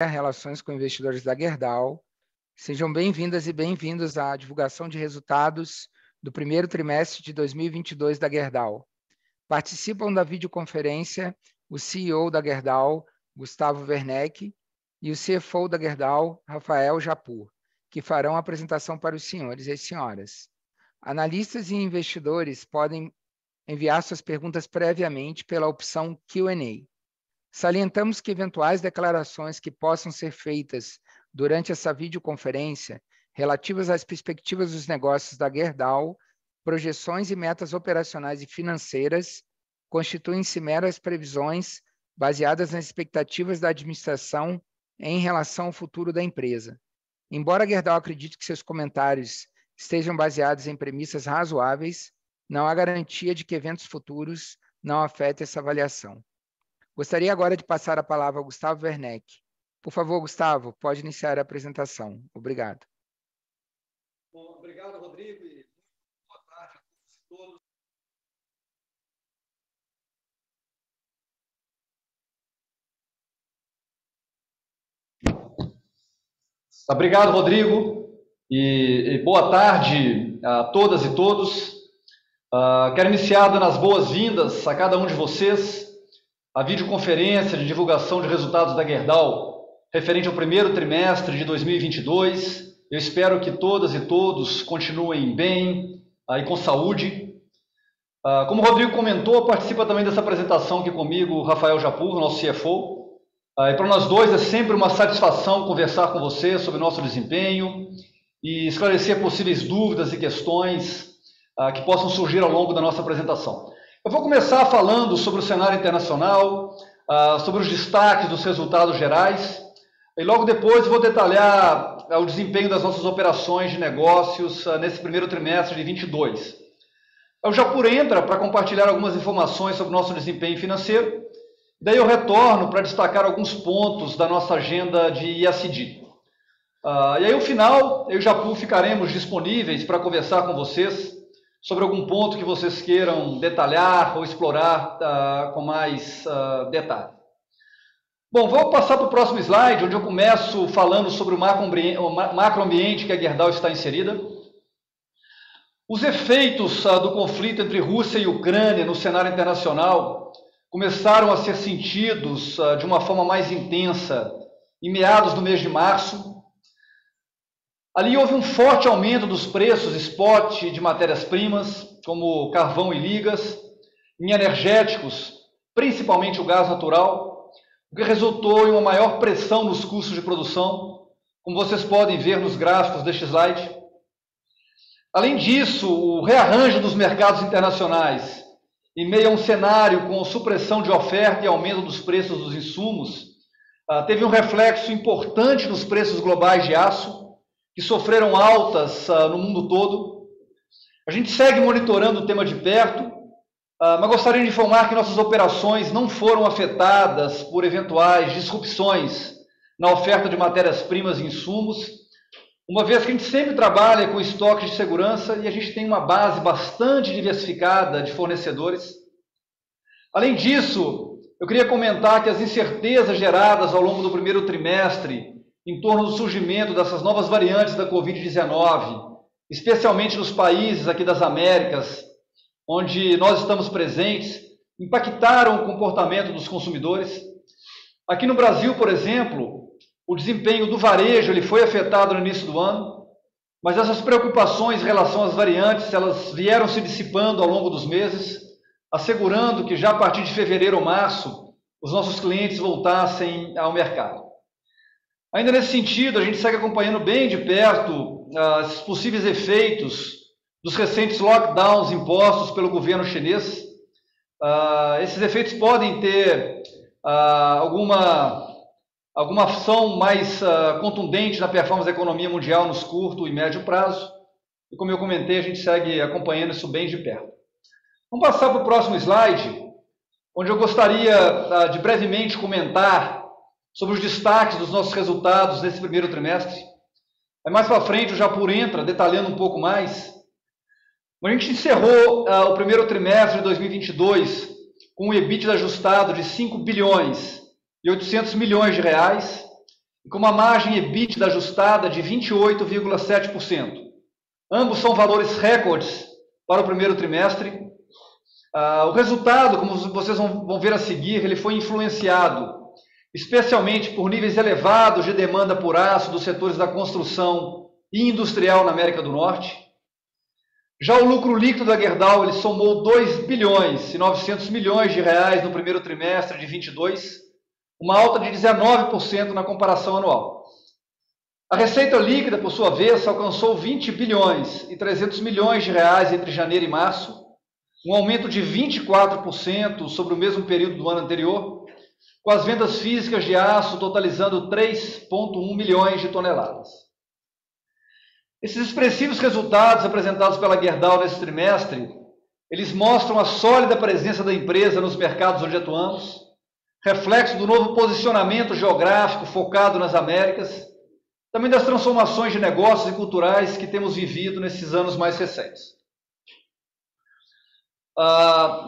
Relações com Investidores da Gerdau. Sejam bem-vindas e bem-vindos à divulgação de resultados do primeiro trimestre de 2022 da Gerdau. Participam da videoconferência o CEO da Gerdau, Gustavo Werneck, e o CFO da Gerdau, Rafael Japur, que farão a apresentação para os senhores e as senhoras. Analistas e investidores podem enviar suas perguntas previamente pela opção Q&A. Salientamos que eventuais declarações que possam ser feitas durante essa videoconferência relativas às perspectivas dos negócios da Gerdau, projeções e metas operacionais e financeiras, constituem-se meras previsões baseadas nas expectativas da administração em relação ao futuro da empresa. Embora a Gerdau acredite que seus comentários estejam baseados em premissas razoáveis, não há garantia de que eventos futuros não afetem essa avaliação. Gostaria agora de passar a palavra ao Gustavo Werneck. Por favor, Gustavo, pode iniciar a apresentação. Obrigado. Bom, obrigado, Rodrigo, e boa tarde a todos. Obrigado, Rodrigo, e boa tarde a todas e todos. Quero iniciar dando as boas-vindas a cada um de vocês à videoconferência de divulgação de resultados da Gerdau referente ao primeiro trimestre de 2022. Eu espero que todas e todos continuem bem e com saúde. Como o Rodrigo comentou, participa também dessa apresentação aqui comigo o Rafael Japur, nosso CFO. E para nós dois é sempre uma satisfação conversar com você sobre o nosso desempenho e esclarecer possíveis dúvidas e questões que possam surgir ao longo da nossa apresentação. Eu vou começar falando sobre o cenário internacional, sobre os destaques dos resultados gerais, e logo depois vou detalhar o desempenho das nossas operações de negócios nesse primeiro trimestre de 2022. O Japur entra para compartilhar algumas informações sobre o nosso desempenho financeiro, daí eu retorno para destacar alguns pontos da nossa agenda de ESG. E aí, no final, eu e o Japur ficaremos disponíveis para conversar com vocês sobre algum ponto que vocês queiram detalhar ou explorar com mais detalhe. Bom, vou passar para o próximo slide, onde eu começo falando sobre o macroambiente que a Gerdau está inserida. Os efeitos do conflito entre Rússia e Ucrânia no cenário internacional começaram a ser sentidos de uma forma mais intensa em meados do mês de março. Ali houve um forte aumento dos preços spot de matérias-primas, como carvão e ligas, em energéticos, principalmente o gás natural, o que resultou em uma maior pressão nos custos de produção, como vocês podem ver nos gráficos deste slide. Além disso, o rearranjo dos mercados internacionais, em meio a um cenário com supressão de oferta e aumento dos preços dos insumos, teve um reflexo importante nos preços globais de aço, que sofreram altas no mundo todo. A gente segue monitorando o tema de perto, mas gostaria de informar que nossas operações não foram afetadas por eventuais disrupções na oferta de matérias-primas e insumos, uma vez que a gente sempre trabalha com estoques de segurança e a gente tem uma base bastante diversificada de fornecedores. Além disso, eu queria comentar que as incertezas geradas ao longo do primeiro trimestre em torno do surgimento dessas novas variantes da Covid-19, especialmente nos países aqui das Américas, onde nós estamos presentes, impactaram o comportamento dos consumidores. Aqui no Brasil, por exemplo, o desempenho do varejo ele foi afetado no início do ano, mas essas preocupações em relação às variantes, elas vieram se dissipando ao longo dos meses, assegurando que já a partir de fevereiro ou março, os nossos clientes voltassem ao mercado. Ainda nesse sentido, a gente segue acompanhando bem de perto os possíveis efeitos dos recentes lockdowns impostos pelo governo chinês. Esses efeitos podem ter alguma ação mais contundente na performance da economia mundial nos curto e médio prazo. E como eu comentei, a gente segue acompanhando isso bem de perto. Vamos passar para o próximo slide, onde eu gostaria de brevemente comentar sobre os destaques dos nossos resultados nesse primeiro trimestre. Mais para frente, o Japur entra detalhando um pouco mais. A gente encerrou o primeiro trimestre de 2022 com um EBITDA ajustado de 5 bilhões e 800 milhões de reais, e com uma margem EBITDA ajustada de 28,7%. Ambos são valores recordes para o primeiro trimestre. O resultado, como vocês vão ver a seguir, ele foi influenciado especialmente por níveis elevados de demanda por aço dos setores da construção e industrial na América do Norte. Já o lucro líquido da Gerdau ele somou 2 bilhões e 900 milhões de reais no primeiro trimestre de 22, uma alta de 19% na comparação anual. A receita líquida, por sua vez, alcançou 20 bilhões e 300 milhões de reais entre janeiro e março, um aumento de 24% sobre o mesmo período do ano anterior, com as vendas físicas de aço totalizando 3,1 milhões de toneladas. Esses expressivos resultados apresentados pela Gerdau nesse trimestre, eles mostram a sólida presença da empresa nos mercados onde atuamos, reflexo do novo posicionamento geográfico focado nas Américas, também das transformações de negócios e culturais que temos vivido nesses anos mais recentes.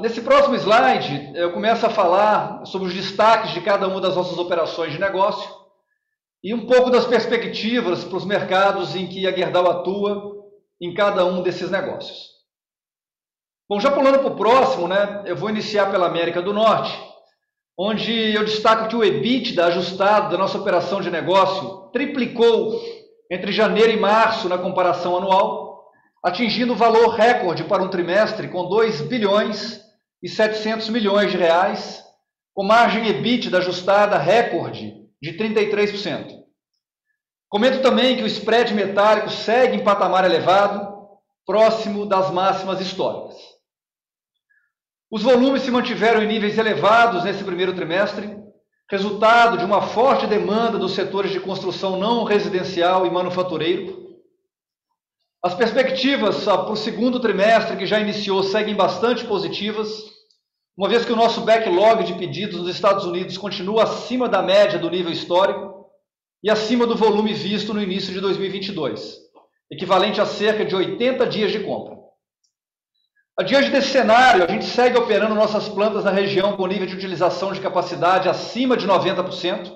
Nesse próximo slide, eu começo a falar sobre os destaques de cada uma das nossas operações de negócio e um pouco das perspectivas para os mercados em que a Gerdau atua em cada um desses negócios. Bom, já pulando para o próximo, né, eu vou iniciar pela América do Norte, onde eu destaco que o EBITDA ajustado da nossa operação de negócio triplicou entre janeiro e março na comparação anual, atingindo o valor recorde para um trimestre com 2 bilhões e 700 milhões de reais, com margem EBITDA ajustada recorde de 33%. Comento também que o spread metálico segue em patamar elevado, próximo das máximas históricas. Os volumes se mantiveram em níveis elevados nesse primeiro trimestre, resultado de uma forte demanda dos setores de construção não residencial e manufatureiro. As perspectivas para o segundo trimestre, que já iniciou, seguem bastante positivas, uma vez que o nosso backlog de pedidos nos Estados Unidos continua acima da média do nível histórico e acima do volume visto no início de 2022, equivalente a cerca de 80 dias de compra. Diante desse cenário, a gente segue operando nossas plantas na região com nível de utilização de capacidade acima de 90%.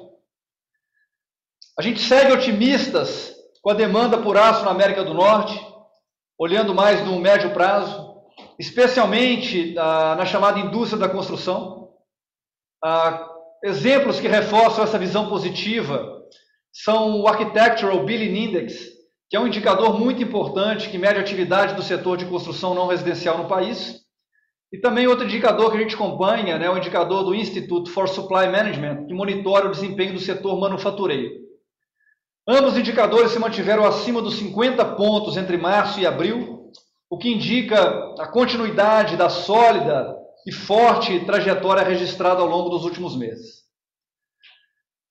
A gente segue otimistas com a demanda por aço na América do Norte, olhando mais no médio prazo, especialmente na chamada indústria da construção. Exemplos que reforçam essa visão positiva são o Architectural Billing Index, que é um indicador muito importante que mede a atividade do setor de construção não residencial no país, e também outro indicador que a gente acompanha, né, o indicador do Institute for Supply Management, que monitora o desempenho do setor manufatureiro. Ambos os indicadores se mantiveram acima dos 50 pontos entre março e abril, o que indica a continuidade da sólida e forte trajetória registrada ao longo dos últimos meses.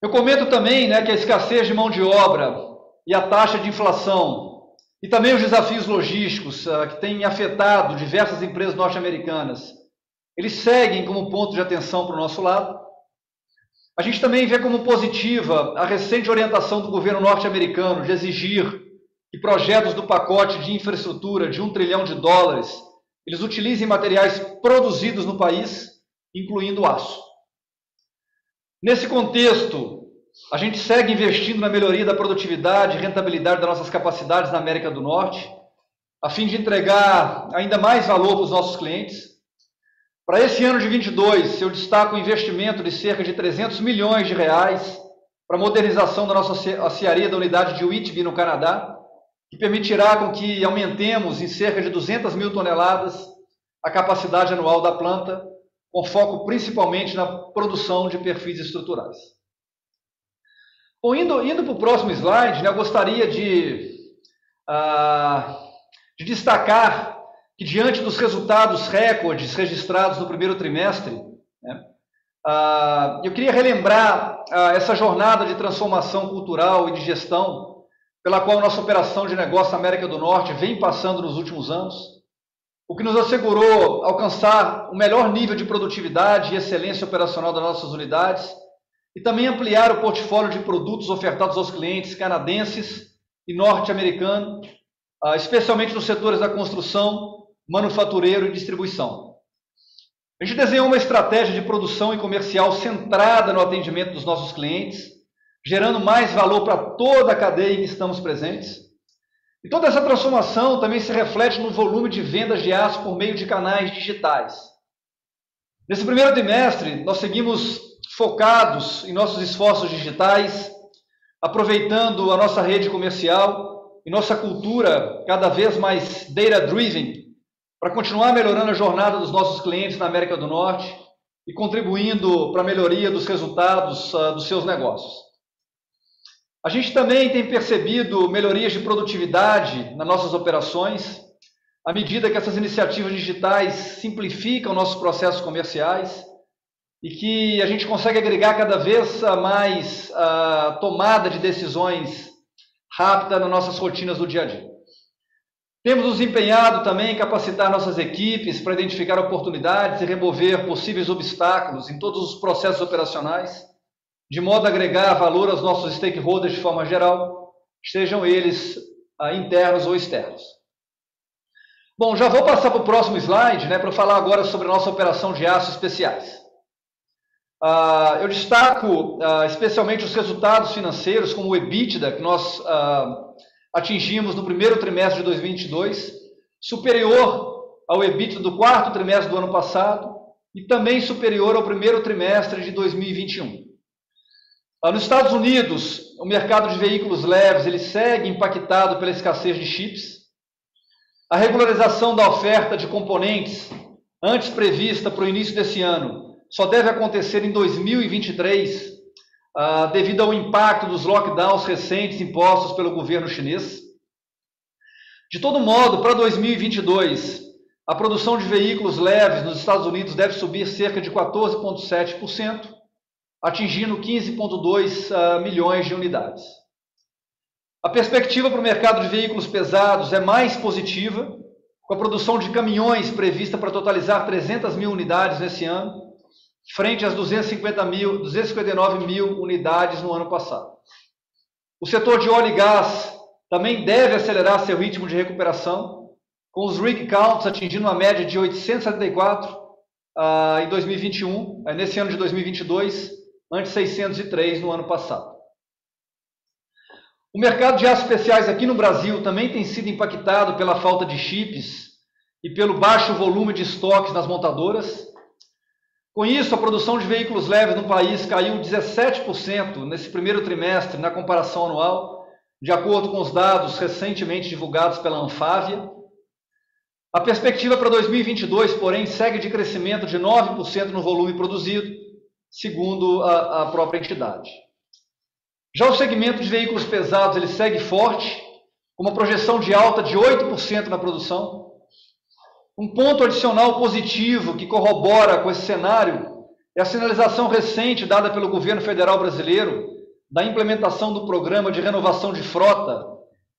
Eu comento também, né, que a escassez de mão de obra e a taxa de inflação, e também os desafios logísticos que têm afetado diversas empresas norte-americanas, eles seguem como ponto de atenção para o nosso lado. A gente também vê como positiva a recente orientação do governo norte-americano de exigir que projetos do pacote de infraestrutura de $1 trilhão eles utilizem materiais produzidos no país, incluindo aço. Nesse contexto, a gente segue investindo na melhoria da produtividade e rentabilidade das nossas capacidades na América do Norte, a fim de entregar ainda mais valor para os nossos clientes. Para esse ano de 22, eu destaco o investimento de cerca de 300 milhões de reais para a modernização da nossa aciaria da unidade de Whitby, no Canadá, que permitirá com que aumentemos em cerca de 200 mil toneladas a capacidade anual da planta, com foco principalmente na produção de perfis estruturais. Bom, indo para o próximo slide, né, eu gostaria de destacar que, diante dos resultados recordes registrados no primeiro trimestre, né, eu queria relembrar essa jornada de transformação cultural e de gestão pela qual nossa operação de negócio na América do Norte vem passando nos últimos anos, o que nos assegurou alcançar o melhor nível de produtividade e excelência operacional das nossas unidades e também ampliar o portfólio de produtos ofertados aos clientes canadenses e norte-americanos, especialmente nos setores da construção, manufatureiro e distribuição. A gente desenhou uma estratégia de produção e comercial centrada no atendimento dos nossos clientes, gerando mais valor para toda a cadeia em que estamos presentes. E toda essa transformação também se reflete no volume de vendas de aço por meio de canais digitais. Nesse primeiro trimestre, nós seguimos focados em nossos esforços digitais, aproveitando a nossa rede comercial e nossa cultura cada vez mais data-driven, para continuar melhorando a jornada dos nossos clientes na América do Norte e contribuindo para a melhoria dos resultados dos seus negócios. A gente também tem percebido melhorias de produtividade nas nossas operações, à medida que essas iniciativas digitais simplificam nossos processos comerciais e que a gente consegue agregar cada vez mais a tomada de decisões rápida nas nossas rotinas do dia a dia. Temos nos empenhado também em capacitar nossas equipes para identificar oportunidades e remover possíveis obstáculos em todos os processos operacionais, de modo a agregar valor aos nossos stakeholders de forma geral, sejam eles internos ou externos. Bom, já vou passar para o próximo slide, para falar agora sobre a nossa operação de aços especiais. Eu destaco especialmente os resultados financeiros, como o EBITDA, que nós atingimos no primeiro trimestre de 2022, superior ao EBITDA do quarto trimestre do ano passado e também superior ao primeiro trimestre de 2021. Nos Estados Unidos, o mercado de veículos leves ele segue impactado pela escassez de chips. A regularização da oferta de componentes, antes prevista para o início desse ano, só deve acontecer em 2023, devido ao impacto dos lockdowns recentes impostos pelo governo chinês. De todo modo, para 2022, a produção de veículos leves nos Estados Unidos deve subir cerca de 14,7%, atingindo 15,2 milhões de unidades. A perspectiva para o mercado de veículos pesados é mais positiva, com a produção de caminhões prevista para totalizar 300 mil unidades nesse ano, frente às 259 mil unidades no ano passado. O setor de óleo e gás também deve acelerar seu ritmo de recuperação, com os rig counts atingindo uma média de 874 em 2021, nesse ano de 2022, ante 603 no ano passado. O mercado de aços especiais aqui no Brasil também tem sido impactado pela falta de chips e pelo baixo volume de estoques nas montadoras. Com isso, a produção de veículos leves no país caiu 17% nesse primeiro trimestre na comparação anual, de acordo com os dados recentemente divulgados pela Anfávia. A perspectiva para 2022, porém, segue de crescimento de 9% no volume produzido, segundo a própria entidade. Já o segmento de veículos pesados ele segue forte, com uma projeção de alta de 8% na produção. Um ponto adicional positivo que corrobora com esse cenário é a sinalização recente dada pelo governo federal brasileiro da implementação do programa de renovação de frota,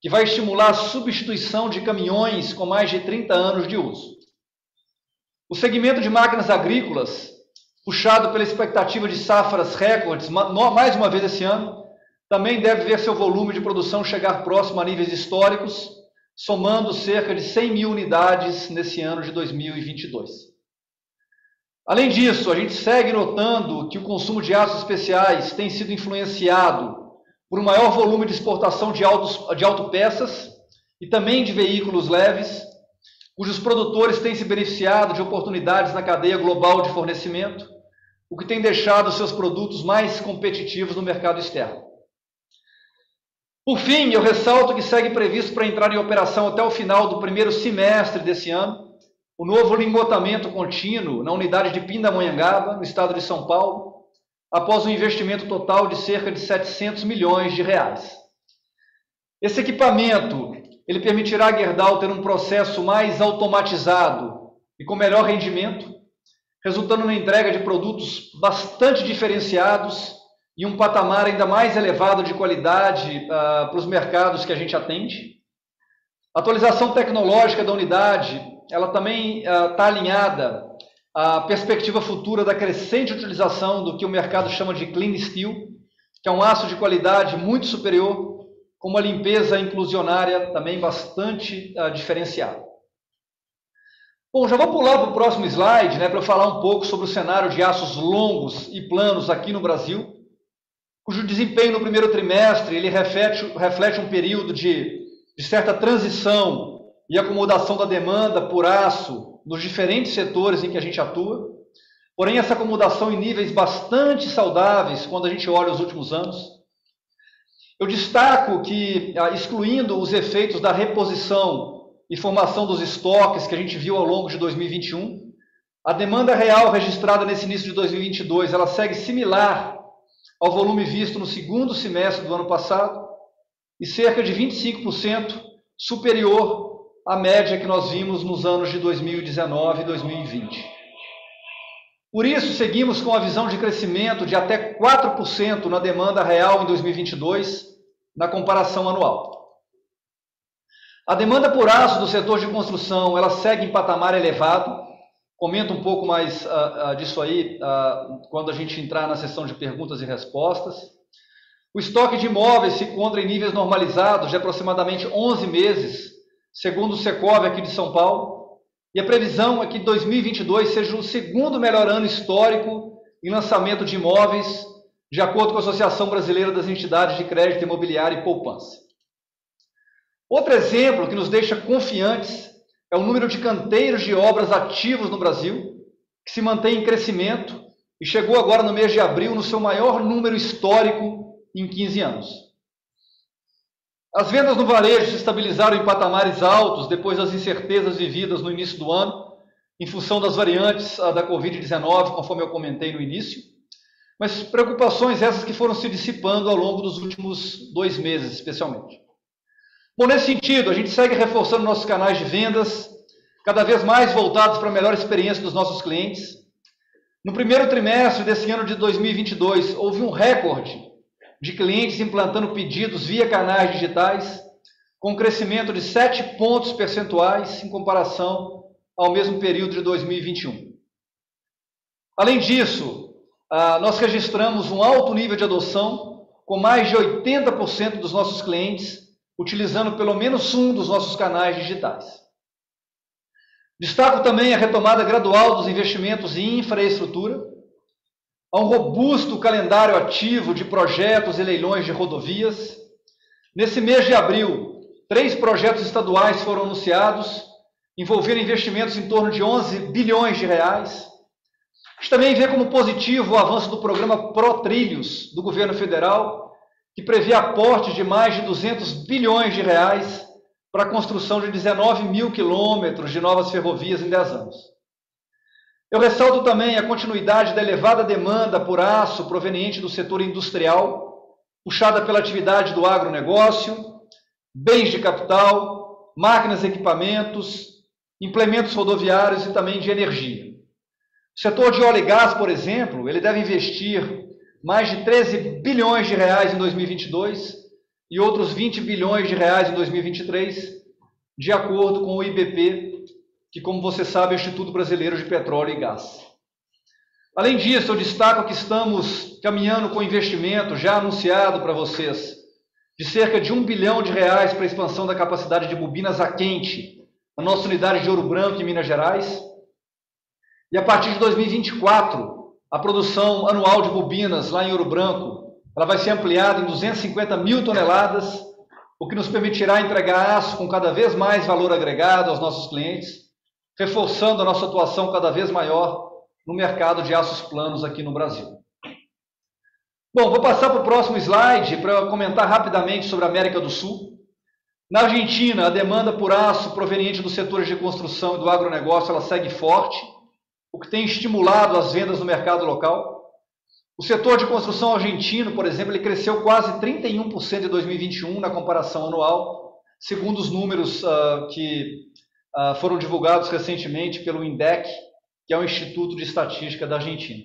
que vai estimular a substituição de caminhões com mais de 30 anos de uso. O segmento de máquinas agrícolas, puxado pela expectativa de safras recordes, mais uma vez esse ano, também deve ver seu volume de produção chegar próximo a níveis históricos, somando cerca de 100 mil unidades nesse ano de 2022. Além disso, a gente segue notando que o consumo de aços especiais tem sido influenciado por um maior volume de exportação de autopeças e também de veículos leves, cujos produtores têm se beneficiado de oportunidades na cadeia global de fornecimento, o que tem deixado seus produtos mais competitivos no mercado externo. Por fim, eu ressalto que segue previsto para entrar em operação até o final do primeiro semestre desse ano o novo lingotamento contínuo na unidade de Pindamonhangaba, no estado de São Paulo, após um investimento total de cerca de 700 milhões de reais. Esse equipamento ele permitirá a Gerdau ter um processo mais automatizado e com melhor rendimento, resultando na entrega de produtos bastante diferenciados e um patamar ainda mais elevado de qualidade para os mercados que a gente atende. A atualização tecnológica da unidade, ela também está alinhada à perspectiva futura da crescente utilização do que o mercado chama de clean steel, que é um aço de qualidade muito superior, com uma limpeza inclusionária também bastante diferenciada. Bom, já vou pular para o próximo slide, para eu falar um pouco sobre o cenário de aços longos e planos aqui no Brasil. cujo desempenho no primeiro trimestre ele reflete um período de certa transição e acomodação da demanda por aço nos diferentes setores em que a gente atua. Porém, essa acomodação em níveis bastante saudáveis quando a gente olha os últimos anos. Eu destaco que, excluindo os efeitos da reposição e formação dos estoques que a gente viu ao longo de 2021, a demanda real registrada nesse início de 2022, ela segue similar ao volume visto no segundo semestre do ano passado e cerca de 25% superior à média que nós vimos nos anos de 2019 e 2020. Por isso, seguimos com a visão de crescimento de até 4% na demanda real em 2022, na comparação anual. A demanda por aço do setor de construção, ela segue em patamar elevado. Comento um pouco mais disso aí quando a gente entrar na sessão de perguntas e respostas. O estoque de imóveis se encontra em níveis normalizados de aproximadamente 11 meses, segundo o Secov aqui de São Paulo. E a previsão é que 2022 seja o segundo melhor ano histórico em lançamento de imóveis, de acordo com a Associação Brasileira das Entidades de Crédito Imobiliário e Poupança. Outro exemplo que nos deixa confiantes é o número de canteiros de obras ativos no Brasil, que se mantém em crescimento e chegou agora no mês de abril no seu maior número histórico em 15 anos. As vendas no varejo se estabilizaram em patamares altos depois das incertezas vividas no início do ano, em função das variantes da Covid-19, conforme eu comentei no início, mas preocupações essas que foram se dissipando ao longo dos últimos 2 meses, especialmente. Bom, nesse sentido, a gente segue reforçando nossos canais de vendas, cada vez mais voltados para a melhor experiência dos nossos clientes. No primeiro trimestre desse ano de 2022, houve um recorde de clientes implantando pedidos via canais digitais, com um crescimento de 7 pontos percentuais em comparação ao mesmo período de 2021. Além disso, nós registramos um alto nível de adoção, com mais de 80% dos nossos clientes utilizando pelo menos um dos nossos canais digitais. Destaco também a retomada gradual dos investimentos em infraestrutura. Há um robusto calendário ativo de projetos e leilões de rodovias. Nesse mês de abril, 3 projetos estaduais foram anunciados, envolvendo investimentos em torno de 11 bilhões de reais. A gente também vê como positivo o avanço do programa ProTrilhos do governo federal, que prevê aportes de mais de 200 bilhões de reais para a construção de 19 mil quilômetros de novas ferrovias em 10 anos. Eu ressalto também a continuidade da elevada demanda por aço proveniente do setor industrial, puxada pela atividade do agronegócio, bens de capital, máquinas e equipamentos, implementos rodoviários e também de energia. O setor de óleo e gás, por exemplo, ele deve investir mais de 13 bilhões de reais em 2022 e outros 20 bilhões de reais em 2023, de acordo com o IBP, que, como você sabe, é o Instituto Brasileiro de Petróleo e Gás. Além disso, eu destaco que estamos caminhando com investimento já anunciado para vocês, de cerca de 1 bilhão de reais para a expansão da capacidade de bobinas a quente, na nossa unidade de Ouro Branco, em Minas Gerais. E a partir de 2024, a produção anual de bobinas lá em Ouro Branco, ela vai ser ampliada em 250 mil toneladas, o que nos permitirá entregar aço com cada vez mais valor agregado aos nossos clientes, reforçando a nossa atuação cada vez maior no mercado de aços planos aqui no Brasil. Bom, vou passar para o próximo slide para comentar rapidamente sobre a América do Sul. Na Argentina, a demanda por aço proveniente dos setores de construção e do agronegócio ela segue forte, o que tem estimulado as vendas no mercado local. O setor de construção argentino, por exemplo, ele cresceu quase 31% em 2021 na comparação anual, segundo os números que foram divulgados recentemente pelo INDEC, que é o Instituto de Estatística da Argentina.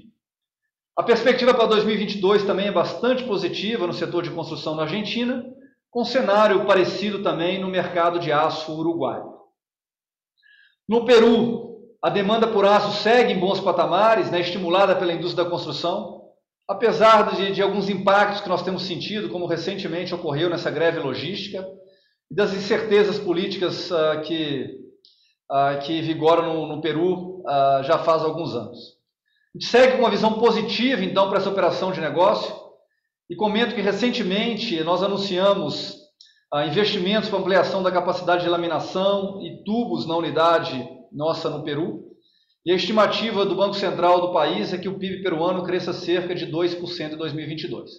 A perspectiva para 2022 também é bastante positiva no setor de construção na Argentina, com um cenário parecido também no mercado de aço uruguaio. No Peru, a demanda por aço segue em bons patamares, estimulada pela indústria da construção, apesar de alguns impactos que nós temos sentido, como recentemente ocorreu nessa greve logística, e das incertezas políticas que vigoram no Peru já faz alguns anos. A gente segue com uma visão positiva, então, para essa operação de negócio, e comento que recentemente nós anunciamos investimentos para ampliação da capacidade de laminação e tubos na unidade nossa no Peru. E a estimativa do Banco Central do país é que o PIB peruano cresça cerca de 2% em 2022.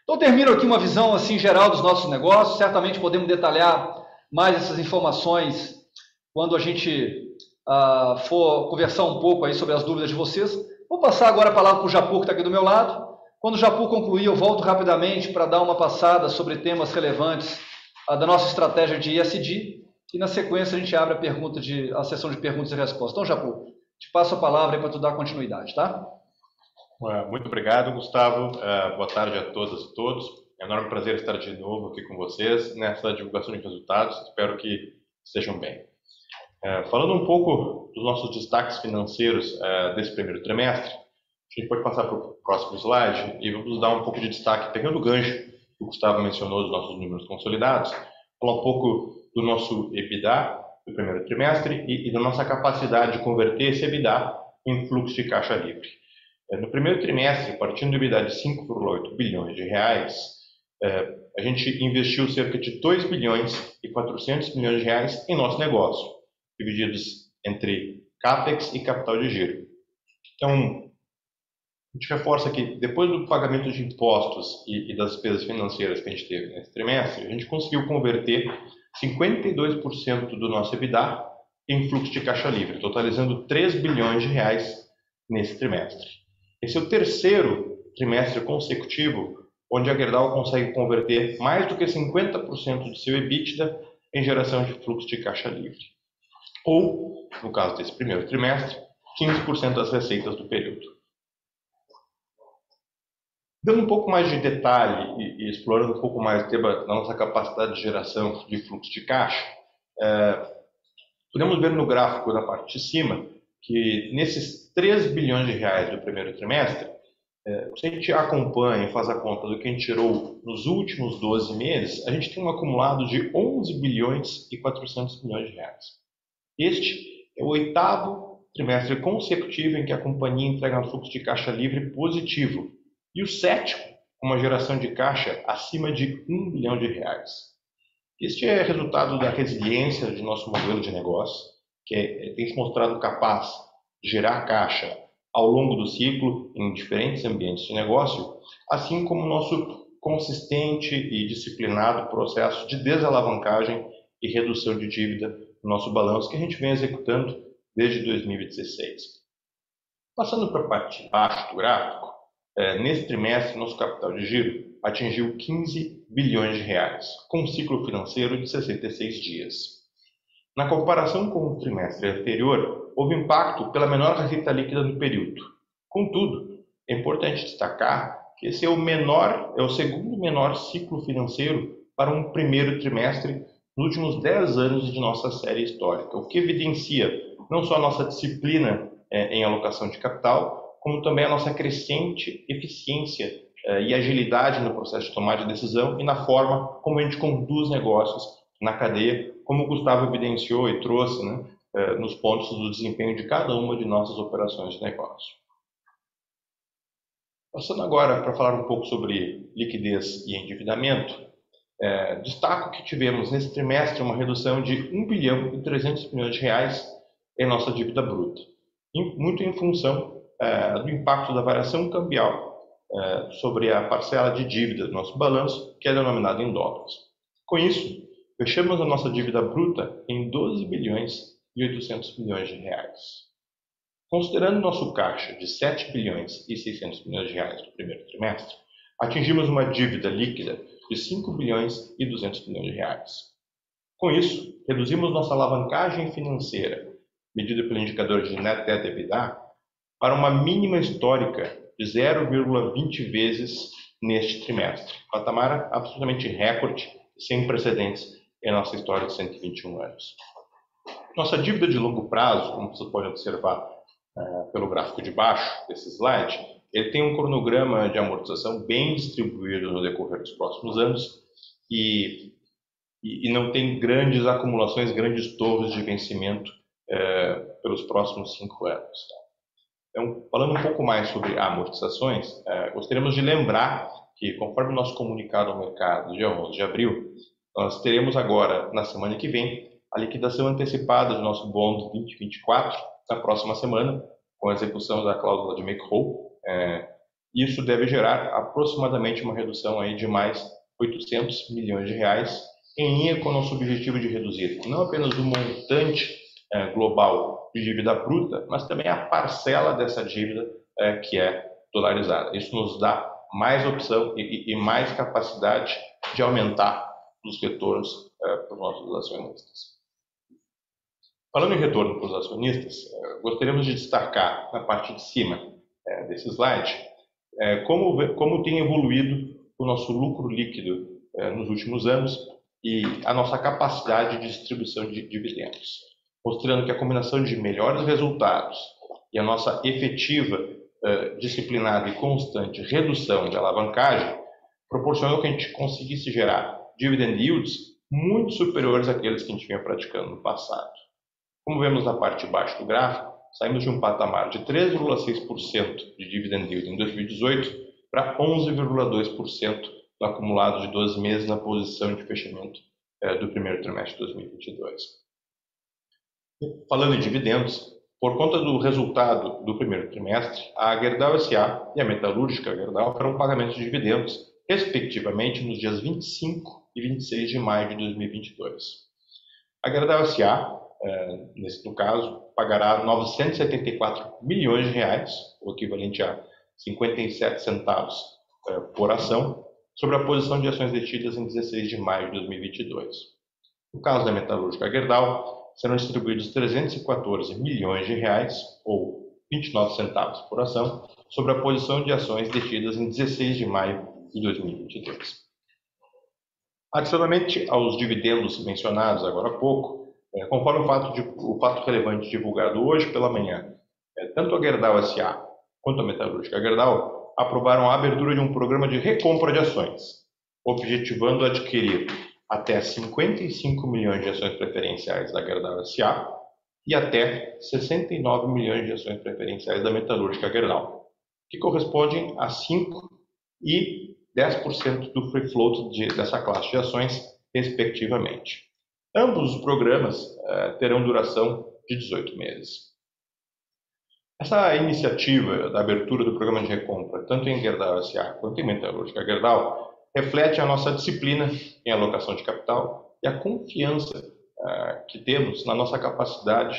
Então, termino aqui uma visão assim geral dos nossos negócios. Certamente podemos detalhar mais essas informações quando a gente for conversar um pouco aí sobre as dúvidas de vocês. Vou passar agora a palavra para o Japur, que está aqui do meu lado. Quando o Japur concluir, eu volto rapidamente para dar uma passada sobre temas relevantes da nossa estratégia de ESG, e na sequência a gente abre a sessão de perguntas e respostas. Então, Japur, te passo a palavra para tu dar continuidade, tá? Muito obrigado, Gustavo. Boa tarde a todas e todos. É um enorme prazer estar de novo aqui com vocês nessa divulgação de resultados. Espero que estejam bem. Falando um pouco dos nossos destaques financeiros desse primeiro trimestre, a gente pode passar para o próximo slide e vamos dar um pouco de destaque, pegando o gancho que o Gustavo mencionou dos nossos números consolidados, falar um pouco do nosso EBITDA do primeiro trimestre e da nossa capacidade de converter esse EBITDA em fluxo de caixa livre. No primeiro trimestre, partindo do EBITDA de 5,8 bilhões de reais, a gente investiu cerca de 2 bilhões e 400 milhões de reais em nosso negócio, divididos entre CAPEX e capital de giro. Então, a gente reforça que depois do pagamento de impostos e das despesas financeiras que a gente teve nesse trimestre, a gente conseguiu converter 52% do nosso EBITDA em fluxo de caixa livre, totalizando 3 bilhões de reais nesse trimestre. Esse é o terceiro trimestre consecutivo onde a Gerdau consegue converter mais do que 50% do seu EBITDA em geração de fluxo de caixa livre. Ou, no caso desse primeiro trimestre, 15% das receitas do período. Dando um pouco mais de detalhe e explorando um pouco mais o tema da nossa capacidade de geração de fluxo de caixa, podemos ver no gráfico na parte de cima que nesses 3 bilhões de reais do primeiro trimestre, se a gente acompanha e faz a conta do que a gente tirou nos últimos 12 meses, a gente tem um acumulado de 11 bilhões e 400 milhões de reais. Este é o 8º trimestre consecutivo em que a companhia entrega um fluxo de caixa livre positivo e o 7º com uma geração de caixa acima de 1 bilhão de reais. Este é resultado da resiliência de nosso modelo de negócio, que tem se mostrado capaz de gerar caixa ao longo do ciclo em diferentes ambientes de negócio, assim como o nosso consistente e disciplinado processo de desalavancagem e redução de dívida no nosso balanço que a gente vem executando desde 2016. Passando para a parte de baixo do gráfico, nesse trimestre nosso capital de giro atingiu 15 bilhões de reais, com um ciclo financeiro de 66 dias. Na comparação com o trimestre anterior, houve impacto pela menor receita líquida no período. Contudo, é importante destacar que esse é o segundo menor ciclo financeiro para um primeiro trimestre nos últimos 10 anos de nossa série histórica, o que evidencia não só a nossa disciplina em alocação de capital, como também a nossa crescente eficiência e agilidade no processo de tomada de decisão e na forma como a gente conduz negócios na cadeia, como o Gustavo evidenciou e trouxe nos pontos do desempenho de cada uma de nossas operações de negócio. Passando agora para falar um pouco sobre liquidez e endividamento, destaco que tivemos nesse trimestre uma redução de 1 bilhão e 300 milhões de reais em nossa dívida bruta, muito em função do impacto da variação cambial sobre a parcela de dívida do nosso balanço, que é denominada em dólares. Com isso, fechamos a nossa dívida bruta em 12 bilhões e 800 milhões de reais. Considerando nosso caixa de 7 bilhões e 600 milhões de reais no primeiro trimestre, atingimos uma dívida líquida de 5 bilhões e 200 milhões de reais. Com isso, reduzimos nossa alavancagem financeira, medida pelo indicador de Net Debt EBITDA, para uma mínima histórica de 0,20 vezes neste trimestre, patamar absolutamente recorde, sem precedentes em nossa história de 121 anos. Nossa dívida de longo prazo, como vocês podem observar pelo gráfico de baixo desse slide, ele tem um cronograma de amortização bem distribuído no decorrer dos próximos anos e não tem grandes acumulações, grandes torres de vencimento pelos próximos 5 anos. Então, falando um pouco mais sobre amortizações, gostaríamos de lembrar que, conforme o nosso comunicado ao mercado, dia 11 de abril, nós teremos agora, na semana que vem, a liquidação antecipada do nosso bond 2024, na próxima semana, com a execução da cláusula de make-whole. Isso deve gerar aproximadamente uma redução aí de mais 800 milhões de reais, em linha com o nosso objetivo de reduzir não apenas o montante global de dívida bruta, mas também a parcela dessa dívida que é dolarizada. Isso nos dá mais opção e mais capacidade de aumentar os retornos para os nossos acionistas. Falando em retorno para os acionistas, gostaríamos de destacar na parte de cima desse slide como tem evoluído o nosso lucro líquido nos últimos anos e a nossa capacidade de distribuição de dividendos, mostrando que a combinação de melhores resultados e a nossa efetiva, disciplinada e constante redução de alavancagem proporcionou que a gente conseguisse gerar dividend yields muito superiores àqueles que a gente vinha praticando no passado. Como vemos na parte de baixo do gráfico, saímos de um patamar de 3,6% de dividend yield em 2018 para 11,2% no acumulado de 12 meses na posição de fechamento do primeiro trimestre de 2022. Falando em dividendos, por conta do resultado do primeiro trimestre, a Gerdau S.A. e a Metalúrgica Gerdau farão pagamento de dividendos, respectivamente, nos dias 25 e 26 de maio de 2022. A Gerdau S.A., no caso, pagará 974 milhões de reais, o equivalente a 57 centavos por ação, sobre a posição de ações detidas em 16 de maio de 2022. No caso da Metalúrgica Gerdau, serão distribuídos 314 milhões de reais, ou 29 centavos por ação, sobre a posição de ações detidas em 16 de maio de 2022. Adicionalmente aos dividendos mencionados agora há pouco, conforme o fato relevante divulgado hoje pela manhã, tanto a Gerdau S.A. quanto a Metalúrgica Gerdau aprovaram a abertura de um programa de recompra de ações, objetivando adquirir até 55 milhões de ações preferenciais da Gerdau S.A. e até 69 milhões de ações preferenciais da Metalúrgica Gerdau, que correspondem a 5% e 10% do free float dessa classe de ações, respectivamente. Ambos os programas terão duração de 18 meses. Essa iniciativa da abertura do programa de recompra, tanto em Gerdau S.A. quanto em Metalúrgica Gerdau, reflete a nossa disciplina em alocação de capital e a confiança que temos na nossa capacidade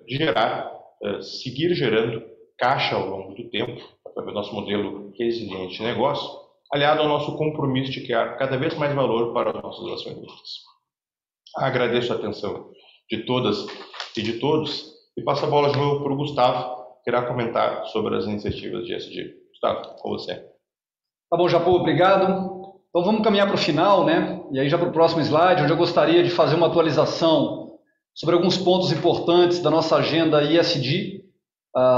de seguir gerando caixa ao longo do tempo, através do nosso modelo resiliente de negócio, aliado ao nosso compromisso de criar cada vez mais valor para os nossos acionistas. Agradeço a atenção de todas e de todos e passo a bola de novo para o Gustavo, que irá comentar sobre as iniciativas de ESG. Gustavo, com você. Tá bom, Japô, obrigado. Então vamos caminhar para o final, né? E aí já para o próximo slide, onde eu gostaria de fazer uma atualização sobre alguns pontos importantes da nossa agenda ESG,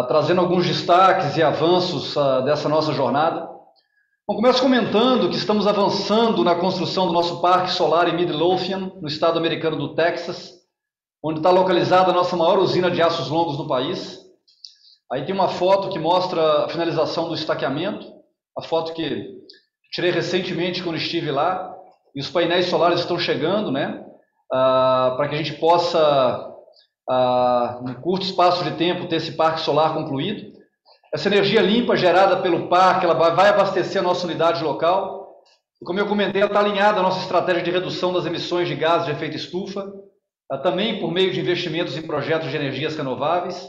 trazendo alguns destaques e avanços dessa nossa jornada. Bom, começo comentando que estamos avançando na construção do nosso parque solar em Midlothian, no estado americano do Texas, onde está localizada a nossa maior usina de aços longos no país. Aí tem uma foto que mostra a finalização do estaqueamento, a foto que tirei recentemente quando estive lá, e os painéis solares estão chegando, né, para que a gente possa, num curto espaço de tempo, ter esse parque solar concluído. Essa energia limpa gerada pelo parque, ela vai abastecer a nossa unidade local. E como eu comentei, ela está alinhada à nossa estratégia de redução das emissões de gases de efeito estufa, também por meio de investimentos em projetos de energias renováveis.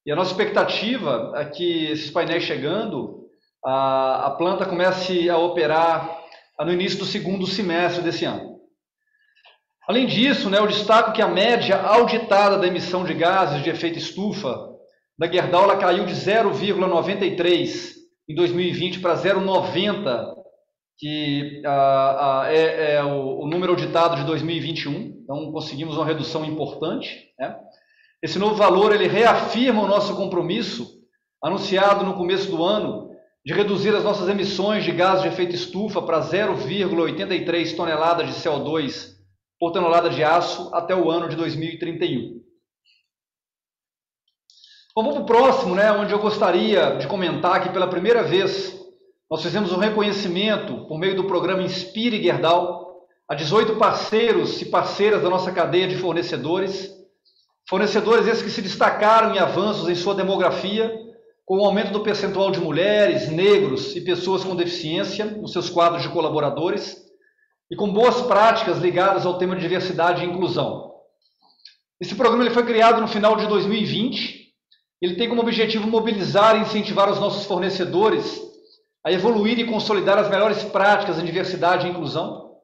E a nossa expectativa é que esses painéis chegando, a planta comece a operar no início do segundo semestre desse ano. Além disso, eu destaco que a média auditada da emissão de gases de efeito estufa da Gerdau ela caiu de 0,93 em 2020 para 0,90, que é o número auditado de 2021. Então, conseguimos uma redução importante, né? Esse novo valor ele reafirma o nosso compromisso, anunciado no começo do ano, de reduzir as nossas emissões de gases de efeito estufa para 0,83 toneladas de CO2 por tonelada de aço até o ano de 2031. Bom, vamos para o próximo, onde eu gostaria de comentar que pela primeira vez nós fizemos um reconhecimento por meio do programa Inspire Gerdau a 18 parceiros e parceiras da nossa cadeia de fornecedores. Fornecedores esses que se destacaram em avanços em sua demografia, com o aumento do percentual de mulheres, negros e pessoas com deficiência nos seus quadros de colaboradores e com boas práticas ligadas ao tema de diversidade e inclusão. Esse programa ele foi criado no final de 2020. Ele tem como objetivo mobilizar e incentivar os nossos fornecedores a evoluir e consolidar as melhores práticas em diversidade e inclusão.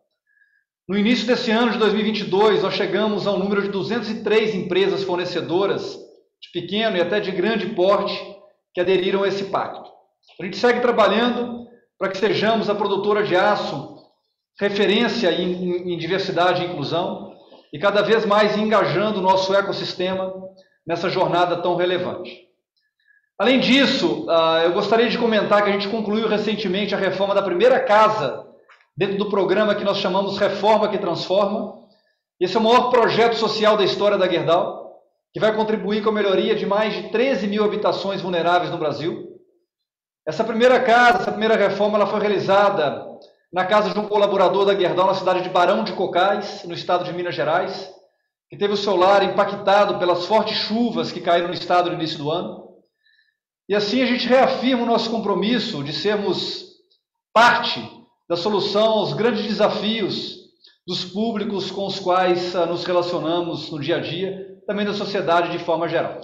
No início desse ano de 2022, nós chegamos ao número de 203 empresas fornecedoras de pequeno e até de grande porte que aderiram a esse pacto. A gente segue trabalhando para que sejamos a produtora de aço referência em diversidade e inclusão e cada vez mais engajando o nosso ecossistema nessa jornada tão relevante. Além disso, eu gostaria de comentar que a gente concluiu recentemente a reforma da primeira casa dentro do programa que nós chamamos Reforma que Transforma. Esse é o maior projeto social da história da Gerdau, que vai contribuir com a melhoria de mais de 13 mil habitações vulneráveis no Brasil. Essa primeira casa, essa primeira reforma, ela foi realizada na casa de um colaborador da Gerdau na cidade de Barão de Cocais, no estado de Minas Gerais, que teve o seu lar impactado pelas fortes chuvas que caíram no estado no início do ano. E assim a gente reafirma o nosso compromisso de sermos parte da solução aos grandes desafios dos públicos com os quais nos relacionamos no dia a dia, também da sociedade de forma geral.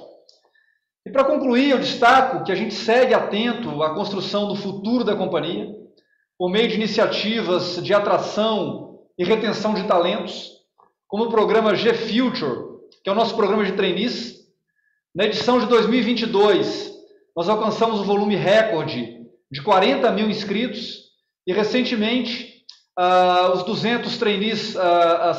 E para concluir, eu destaco que a gente segue atento à construção do futuro da companhia, por meio de iniciativas de atração e retenção de talentos, como o programa G-Future, que é o nosso programa de trainees. Na edição de 2022, nós alcançamos um volume recorde de 40 mil inscritos e, recentemente, os 200 trainees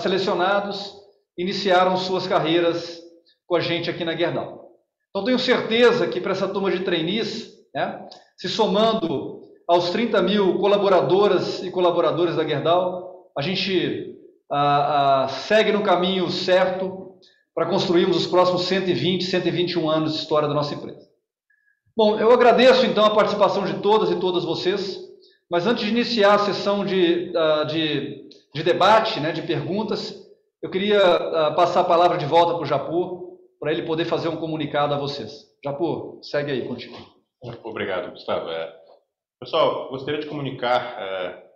selecionados iniciaram suas carreiras com a gente aqui na Gerdau. Então, tenho certeza que para essa turma de trainees, né, se somando aos 30 mil colaboradoras e colaboradores da Gerdau, a gente segue no caminho certo para construirmos os próximos 120, 121 anos de história da nossa empresa. Bom, eu agradeço então a participação de todas e todas vocês, mas antes de iniciar a sessão de debate, né, de perguntas, eu queria passar a palavra de volta para o Japur, para ele poder fazer um comunicado a vocês. Japur, segue aí contigo. Obrigado, Gustavo. Pessoal, gostaria de comunicar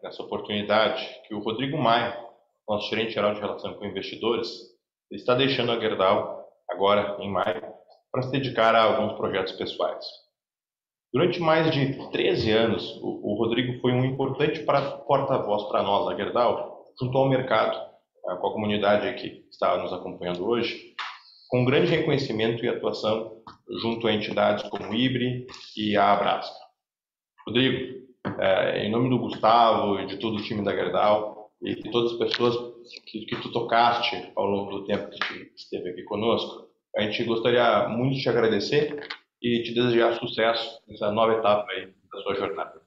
nessa oportunidade que o Rodrigo Maia, nosso gerente-geral de relação com investidores, está deixando a Gerdau agora em maio para se dedicar a alguns projetos pessoais. Durante mais de 13 anos, o Rodrigo foi um importante porta-voz para nós da Gerdau, junto ao mercado, com a comunidade que está nos acompanhando hoje, com grande reconhecimento e atuação junto a entidades como o IBRE e a Abrasca. Rodrigo, em nome do Gustavo e de todo o time da Gerdau e de todas as pessoas que tu tocaste ao longo do tempo que tu esteve aqui conosco, a gente gostaria muito de te agradecer e te desejar sucesso nessa nova etapa aí da sua jornada.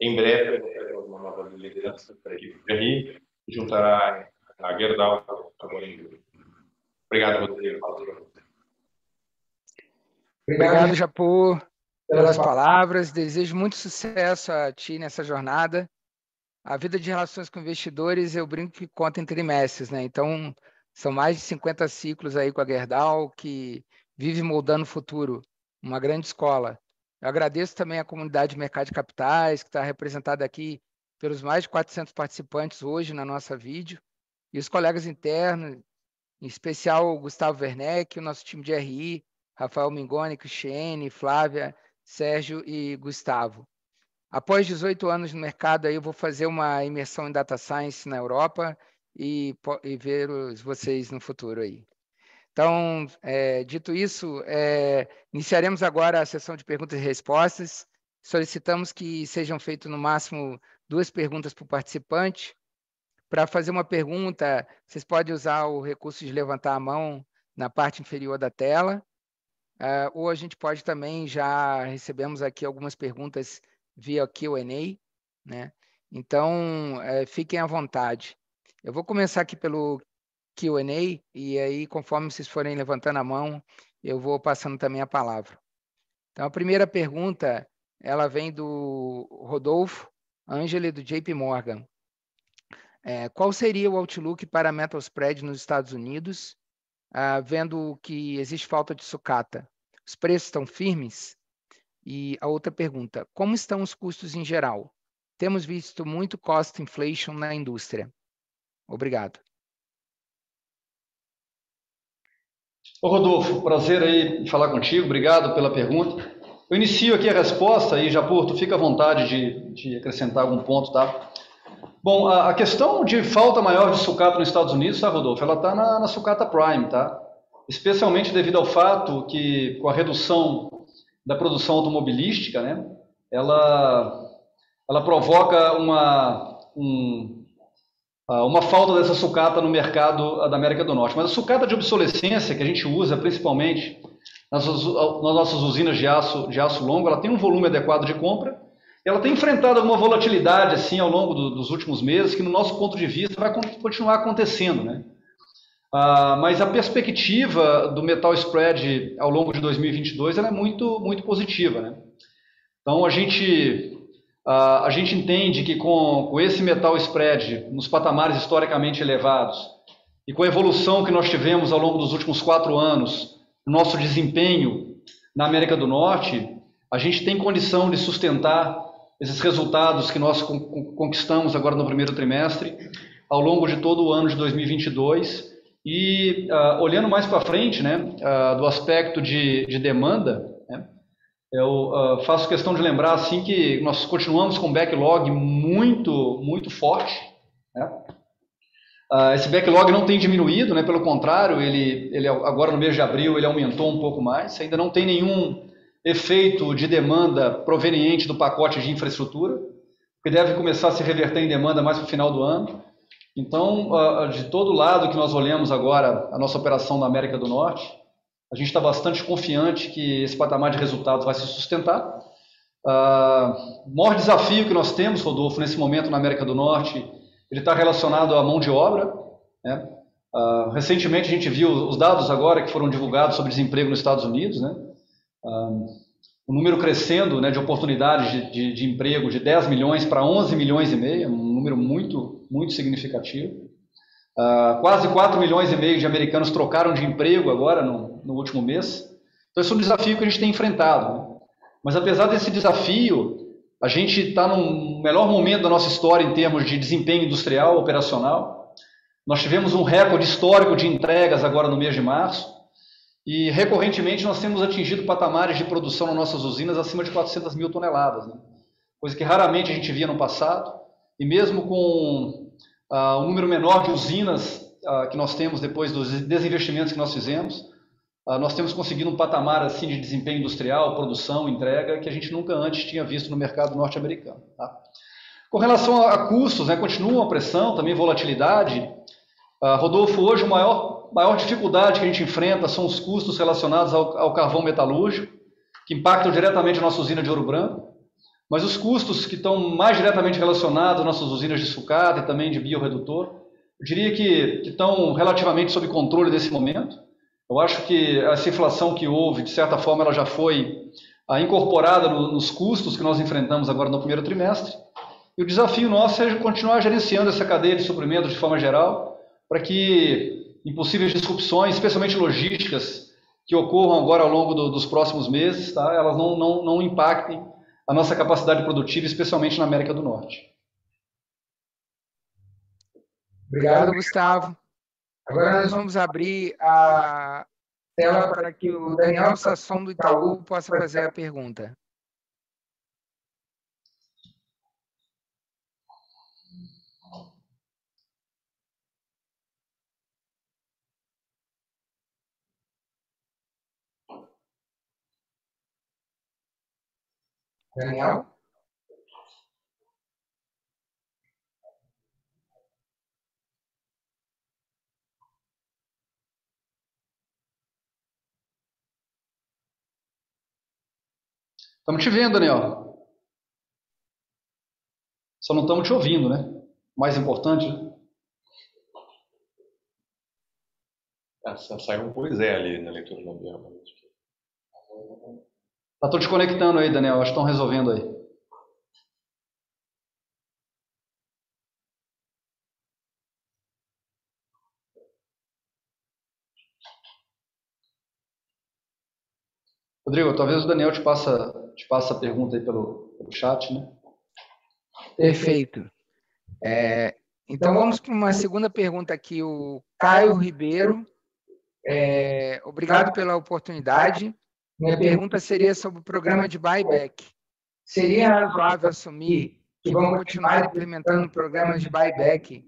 Em breve, teremos uma nova liderança para a equipe de RI e juntará a Gerdau agora em julho. Obrigado, Rodrigo. Obrigado, Japur, pelas palavras. Desejo muito sucesso a ti nessa jornada. A vida de relações com investidores, eu brinco que conta em trimestres, né? Então, são mais de 50 ciclos aí com a Gerdau, que vive moldando o futuro. Uma grande escola. Eu agradeço também a comunidade de mercado de capitais, que está representada aqui pelos mais de 400 participantes hoje na nossa vídeo, e os colegas internos, em especial o Gustavo Werneck, o nosso time de RI, Rafael Mingoni, Cristiane, Flávia, Sérgio e Gustavo. Após 18 anos no mercado, aí eu vou fazer uma imersão em Data Science na Europa e ver vocês no futuro aí. Então, dito isso, iniciaremos agora a sessão de perguntas e respostas. Solicitamos que sejam feitas no máximo 2 perguntas por participante. Para fazer uma pergunta, vocês podem usar o recurso de levantar a mão na parte inferior da tela, ou a gente pode também, já recebemos aqui algumas perguntas via Q&A, né? Então, fiquem à vontade. Eu vou começar aqui pelo Q&A, e aí, conforme vocês forem levantando a mão, eu vou passando também a palavra. Então, a primeira pergunta ela vem do Rodolfo Angeli, do JP Morgan. Qual seria o outlook para metal spread nos Estados Unidos, vendo que existe falta de sucata? Os preços estão firmes? E a outra pergunta, como estão os custos em geral? Temos visto muito cost inflation na indústria. Obrigado. Ô Rodolfo, prazer aí falar contigo, obrigado pela pergunta. Eu inicio aqui a resposta e, Japur, tu fica à vontade de acrescentar algum ponto, tá? Bom, a questão de falta maior de sucata nos Estados Unidos, tá, Rodolfo? Ela está na sucata prime, tá? Especialmente devido ao fato que, com a redução da produção automobilística, né, ela provoca uma falta dessa sucata no mercado da América do Norte. Mas a sucata de obsolescência, que a gente usa principalmente nas nossas usinas de aço longo, ela tem um volume adequado de compra, ela tem enfrentado alguma volatilidade assim ao longo dos últimos meses, que no nosso ponto de vista vai continuar acontecendo, né? Mas a perspectiva do metal spread ao longo de 2022 ela é muito, muito positiva, né? Então a gente entende que com esse metal spread nos patamares historicamente elevados e com a evolução que nós tivemos ao longo dos últimos 4 anos, no nosso desempenho na América do Norte, a gente tem condição de sustentar esses resultados que nós conquistamos agora no primeiro trimestre, ao longo de todo o ano de 2022. E olhando mais para frente, né, do aspecto de demanda, né, eu faço questão de lembrar assim que nós continuamos com um backlog muito, muito forte, né? Esse backlog não tem diminuído, né? Pelo contrário, ele agora no mês de abril ele aumentou um pouco mais. Ainda não tem nenhum efeito de demanda proveniente do pacote de infraestrutura, que deve começar a se reverter em demanda mais para o final do ano. Então, de todo lado que nós olhamos agora a nossa operação na América do Norte, a gente está bastante confiante que esse patamar de resultados vai se sustentar. O maior desafio que nós temos, Rodolfo, nesse momento na América do Norte, ele está relacionado à mão de obra, né? Recentemente a gente viu os dados agora que foram divulgados sobre desemprego nos Estados Unidos, né? O número crescendo, né, de oportunidades de emprego de 10 milhões para 11 milhões e meio, um número muito, muito significativo. Quase 4 milhões e meio de americanos trocaram de emprego agora no último mês. Então esse é um desafio que a gente tem enfrentado, né? Mas apesar desse desafio, a gente está no melhor momento da nossa história em termos de desempenho industrial, operacional. Nós tivemos um recorde histórico de entregas agora no mês de março. E, recorrentemente, nós temos atingido patamares de produção nas nossas usinas acima de 400 mil toneladas, né? Coisa que raramente a gente via no passado. E mesmo com o número menor de usinas que nós temos depois dos desinvestimentos que nós fizemos, nós temos conseguido um patamar assim, de desempenho industrial, produção, entrega, que a gente nunca antes tinha visto no mercado norte-americano, tá? Com relação a custos, né, continua a pressão, também volatilidade. Rodolfo, hoje a maior dificuldade que a gente enfrenta são os custos relacionados ao carvão metalúrgico, que impactam diretamente a nossa usina de Ouro Branco, mas os custos que estão mais diretamente relacionados às nossas usinas de sucata e também de biorredutor, eu diria que estão relativamente sob controle nesse momento. Eu acho que essa inflação que houve, de certa forma, ela já foi incorporada nos custos que nós enfrentamos agora no primeiro trimestre, e o desafio nosso é continuar gerenciando essa cadeia de suprimentos de forma geral, para que impossíveis disrupções, especialmente logísticas, que ocorram agora ao longo dos próximos meses, tá? Elas não impactem a nossa capacidade produtiva, especialmente na América do Norte. Obrigado, Gustavo. Agora nós vamos abrir a tela para que o Daniel Sasson do Itaú possa fazer a pergunta. Daniel? Estamos te vendo, Daniel. Só não estamos te ouvindo, né? Mais importante, né? Saiu um pois é ali na leitura do ambiente. Estou te conectando aí, Daniel. Acho que estão resolvendo aí. Rodrigo, talvez o Daniel te passa a pergunta aí pelo chat, né? Perfeito. Então, vamos para uma segunda pergunta aqui. O Caio Ribeiro. Obrigado pela oportunidade. Minha pergunta seria sobre o programa de buyback. Seria razoável assumir que vão continuar implementando programas de buyback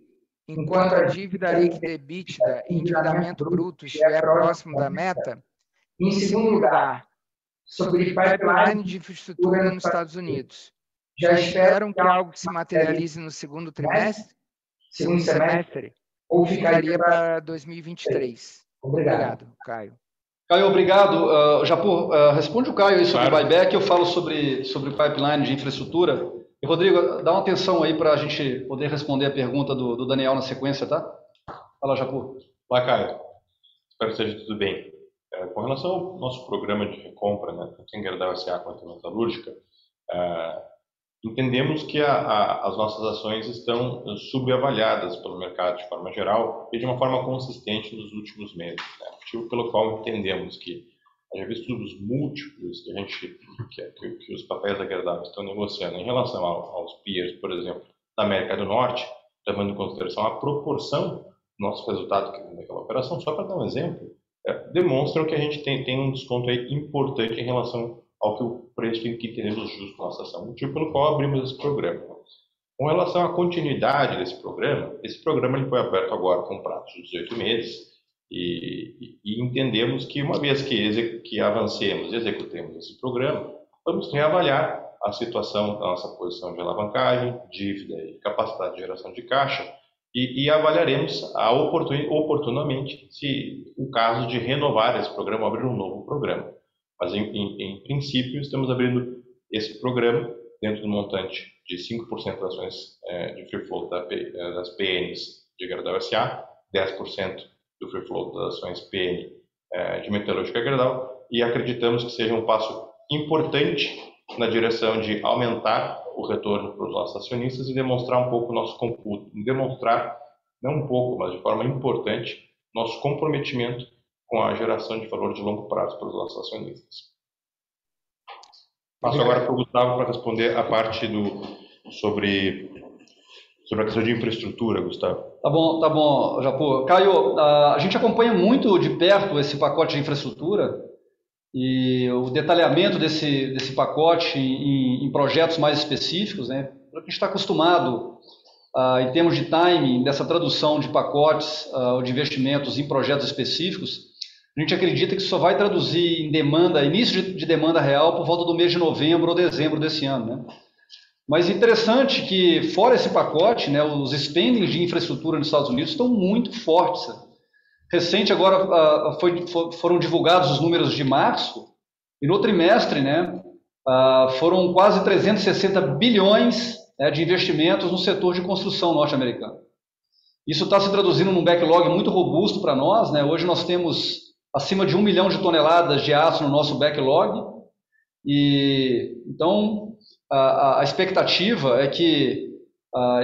enquanto a dívida líquida EBITDA e endividamento bruto estiver próximo da meta? E, em segundo lugar, sobre pipeline de infraestrutura nos Estados Unidos. Já esperam que algo se materialize no segundo semestre, ou ficaria para 2023? Obrigado, Caio. Caio, obrigado. Japur, responde o Caio aí sobre buyback, eu falo sobre pipeline de infraestrutura. E, Rodrigo, dá uma atenção aí para a gente poder responder a pergunta do Daniel na sequência, tá? Fala, Japur. Olá, Caio. Espero que esteja tudo bem. Com relação ao nosso programa de recompra, né, tanto em Gerdau S.A. quanto em Metalúrgica, entendemos que as nossas ações estão subavaliadas pelo mercado de forma geral e de uma forma consistente nos últimos meses. Né? Motivo pelo qual entendemos que, já visto os múltiplos que os papéis da Gerdau estão negociando em relação aos peers, por exemplo, da América do Norte, levando em consideração a proporção do nosso resultado que vem daquela operação, só para dar um exemplo, demonstram que a gente tem um desconto aí importante em relação ao que o preço em que teremos justo na nossa ação, motivo pelo qual abrimos esse programa. Com relação à continuidade desse programa ele foi aberto agora com um prazo de 18 meses e entendemos que uma vez que avancemos e executemos esse programa, vamos reavaliar a situação da nossa posição de alavancagem, dívida e capacidade de geração de caixa e avaliaremos oportunamente se o caso de renovar esse programa, abrir um novo programa. Mas, em princípio, estamos abrindo esse programa dentro do montante de 5% das ações de free float das PNs de Gerdau S.A., 10% do free float das ações PN de Metalúrgica Gerdau, e acreditamos que seja um passo importante na direção de aumentar o retorno para os nossos acionistas e demonstrar um pouco o nosso demonstrar, não um pouco, mas de forma importante, nosso comprometimento com a geração de valor de longo prazo para os nossos acionistas. Passo agora para o Gustavo para responder a parte sobre a questão de infraestrutura, Gustavo. Tá bom, Japur. Caio, a gente acompanha muito de perto esse pacote de infraestrutura e o detalhamento desse pacote em projetos mais específicos, né? A gente está acostumado, em termos de timing, dessa tradução de pacotes de investimentos em projetos específicos. A gente acredita que só vai traduzir em demanda, início de demanda real por volta do mês de novembro ou dezembro desse ano, né? Mas interessante que, fora esse pacote, né, os spendings de infraestrutura nos Estados Unidos estão muito fortes. Recente agora foram divulgados os números de março, e no trimestre, né, foram quase 360 bilhões de investimentos no setor de construção norte-americano. Isso está se traduzindo num backlog muito robusto para nós, né? Hoje nós temos acima de 1 milhão de toneladas de aço no nosso backlog, e então a expectativa é que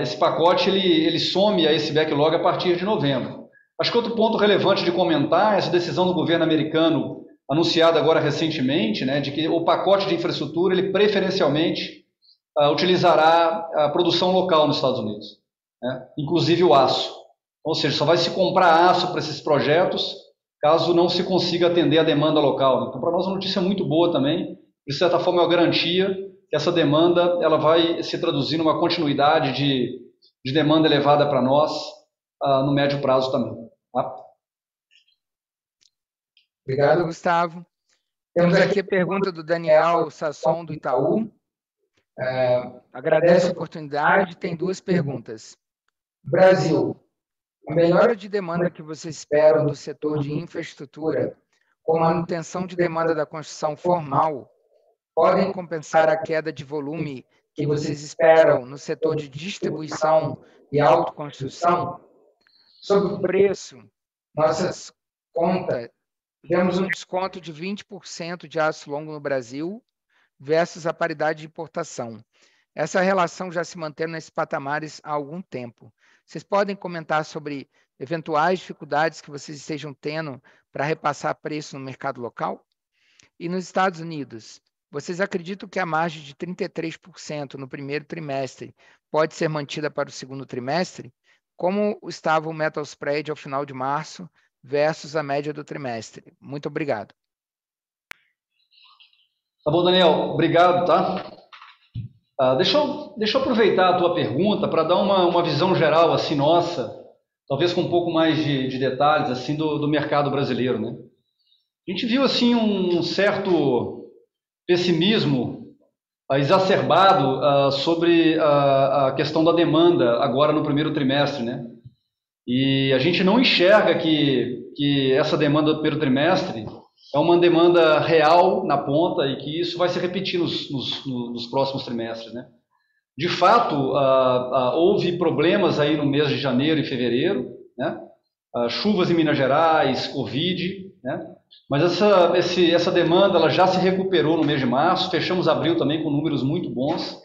esse pacote ele some a esse backlog a partir de novembro. Acho que outro ponto relevante de comentar é essa decisão do governo americano, anunciada agora recentemente, né, de que o pacote de infraestrutura ele preferencialmente utilizará a produção local nos Estados Unidos, né, inclusive o aço. Ou seja, só vai se comprar aço para esses projetos caso não se consiga atender a demanda local. Então, para nós, é uma notícia muito boa também. De certa forma, é uma garantia que essa demanda ela vai se traduzir numa continuidade de demanda elevada para nós no médio prazo também. Tá? Obrigado, Gustavo. Temos aqui a pergunta do Daniel Sasson, do Itaú. Agradece a oportunidade. Tem duas perguntas. Brasil, a melhora de demanda que vocês esperam do setor de infraestrutura, com a manutenção de demanda da construção formal, podem compensar a queda de volume que vocês esperam no setor de distribuição e autoconstrução? Sobre o preço, nossas contas, tivemos um desconto de 20% de aço longo no Brasil versus a paridade de importação. Essa relação já se mantém nesses patamares há algum tempo. Vocês podem comentar sobre eventuais dificuldades que vocês estejam tendo para repassar preço no mercado local? E nos Estados Unidos, vocês acreditam que a margem de 33% no primeiro trimestre pode ser mantida para o segundo trimestre? Como estava o metal spread ao final de março versus a média do trimestre? Muito obrigado. Tá bom, Daniel. Obrigado, tá? Deixa eu aproveitar a tua pergunta para dar uma visão geral, assim, nossa, talvez com um pouco mais de detalhes, assim, do mercado brasileiro, né? A gente viu, assim, um certo pessimismo exacerbado sobre a questão da demanda agora no primeiro trimestre, né? E a gente não enxerga que essa demanda do primeiro trimestre é uma demanda real na ponta e que isso vai se repetir nos próximos trimestres, né? De fato, houve problemas aí no mês de janeiro e fevereiro, né? Chuvas em Minas Gerais, Covid, né? Mas essa demanda ela já se recuperou no mês de março, fechamos abril também com números muito bons.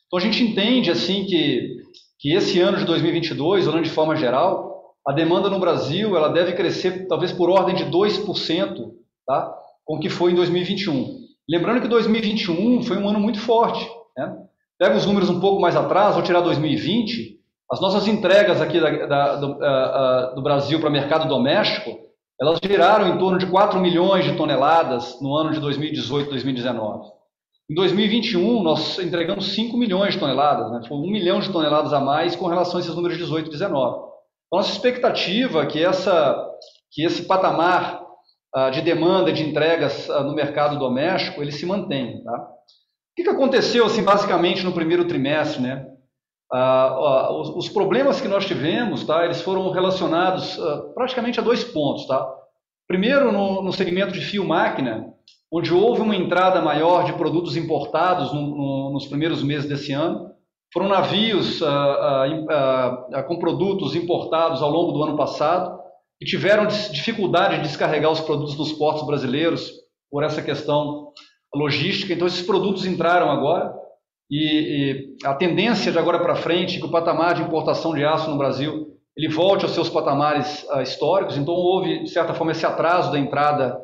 Então a gente entende assim que esse ano de 2022, olhando de forma geral, a demanda no Brasil ela deve crescer talvez por ordem de 2%, tá? Com o que foi em 2021. Lembrando que 2021 foi um ano muito forte, né? Pega os números um pouco mais atrás, vou tirar 2020, as nossas entregas aqui do Brasil para mercado doméstico, elas geraram em torno de 4 milhões de toneladas no ano de 2018, 2019. Em 2021, nós entregamos 5 milhões de toneladas, né? Foi 1 milhão de toneladas a mais com relação a esses números de 18 e 19. Então, nossa expectativa é que esse patamar de demanda de entregas no mercado doméstico, ele se mantém, tá? O que aconteceu, assim, basicamente, no primeiro trimestre, né? Os problemas que nós tivemos, tá? Eles foram relacionados praticamente a 2 pontos, tá? Primeiro, no segmento de fio-máquina, onde houve uma entrada maior de produtos importados nos primeiros meses desse ano. Foram navios com produtos importados ao longo do ano passado que tiveram dificuldade de descarregar os produtos nos portos brasileiros por essa questão logística. Então, esses produtos entraram agora e a tendência de agora para frente é que o patamar de importação de aço no Brasil ele volte aos seus patamares históricos. Então, houve, de certa forma, esse atraso da entrada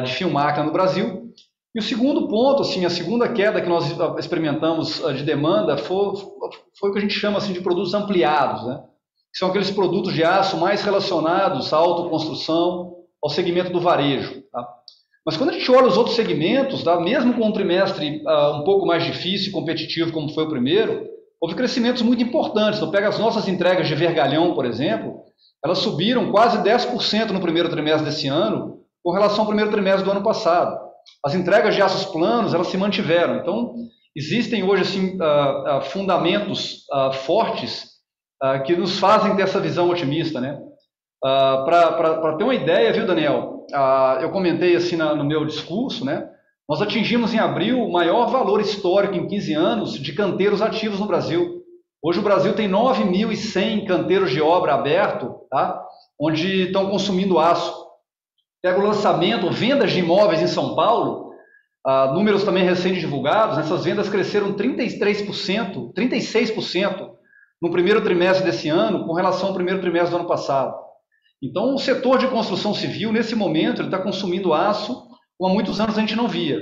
de fio-máquina no Brasil. E o segundo ponto, assim, a segunda queda que nós experimentamos de demanda foi o que a gente chama assim, de produtos ampliados, né? Que são aqueles produtos de aço mais relacionados à autoconstrução, ao segmento do varejo, tá? Mas quando a gente olha os outros segmentos, tá? Mesmo com um trimestre um pouco mais difícil e competitivo como foi o primeiro, houve crescimentos muito importantes. Então, pega as nossas entregas de vergalhão, por exemplo, elas subiram quase 10% no primeiro trimestre desse ano, com relação ao primeiro trimestre do ano passado. As entregas de aços planos, elas se mantiveram. Então, existem hoje assim, fundamentos fortes que nos fazem ter essa visão otimista, né? Para ter uma ideia, viu, Daniel? Eu comentei assim no meu discurso, né? Nós atingimos em abril o maior valor histórico em 15 anos de canteiros ativos no Brasil. Hoje o Brasil tem 9.100 canteiros de obra abertos, tá? Onde estão consumindo aço. Pega o lançamento, vendas de imóveis em São Paulo, números também recentes divulgados, essas vendas cresceram 33%, 36% no primeiro trimestre desse ano com relação ao primeiro trimestre do ano passado. Então, o setor de construção civil, nesse momento, ele está consumindo aço como há muitos anos a gente não via.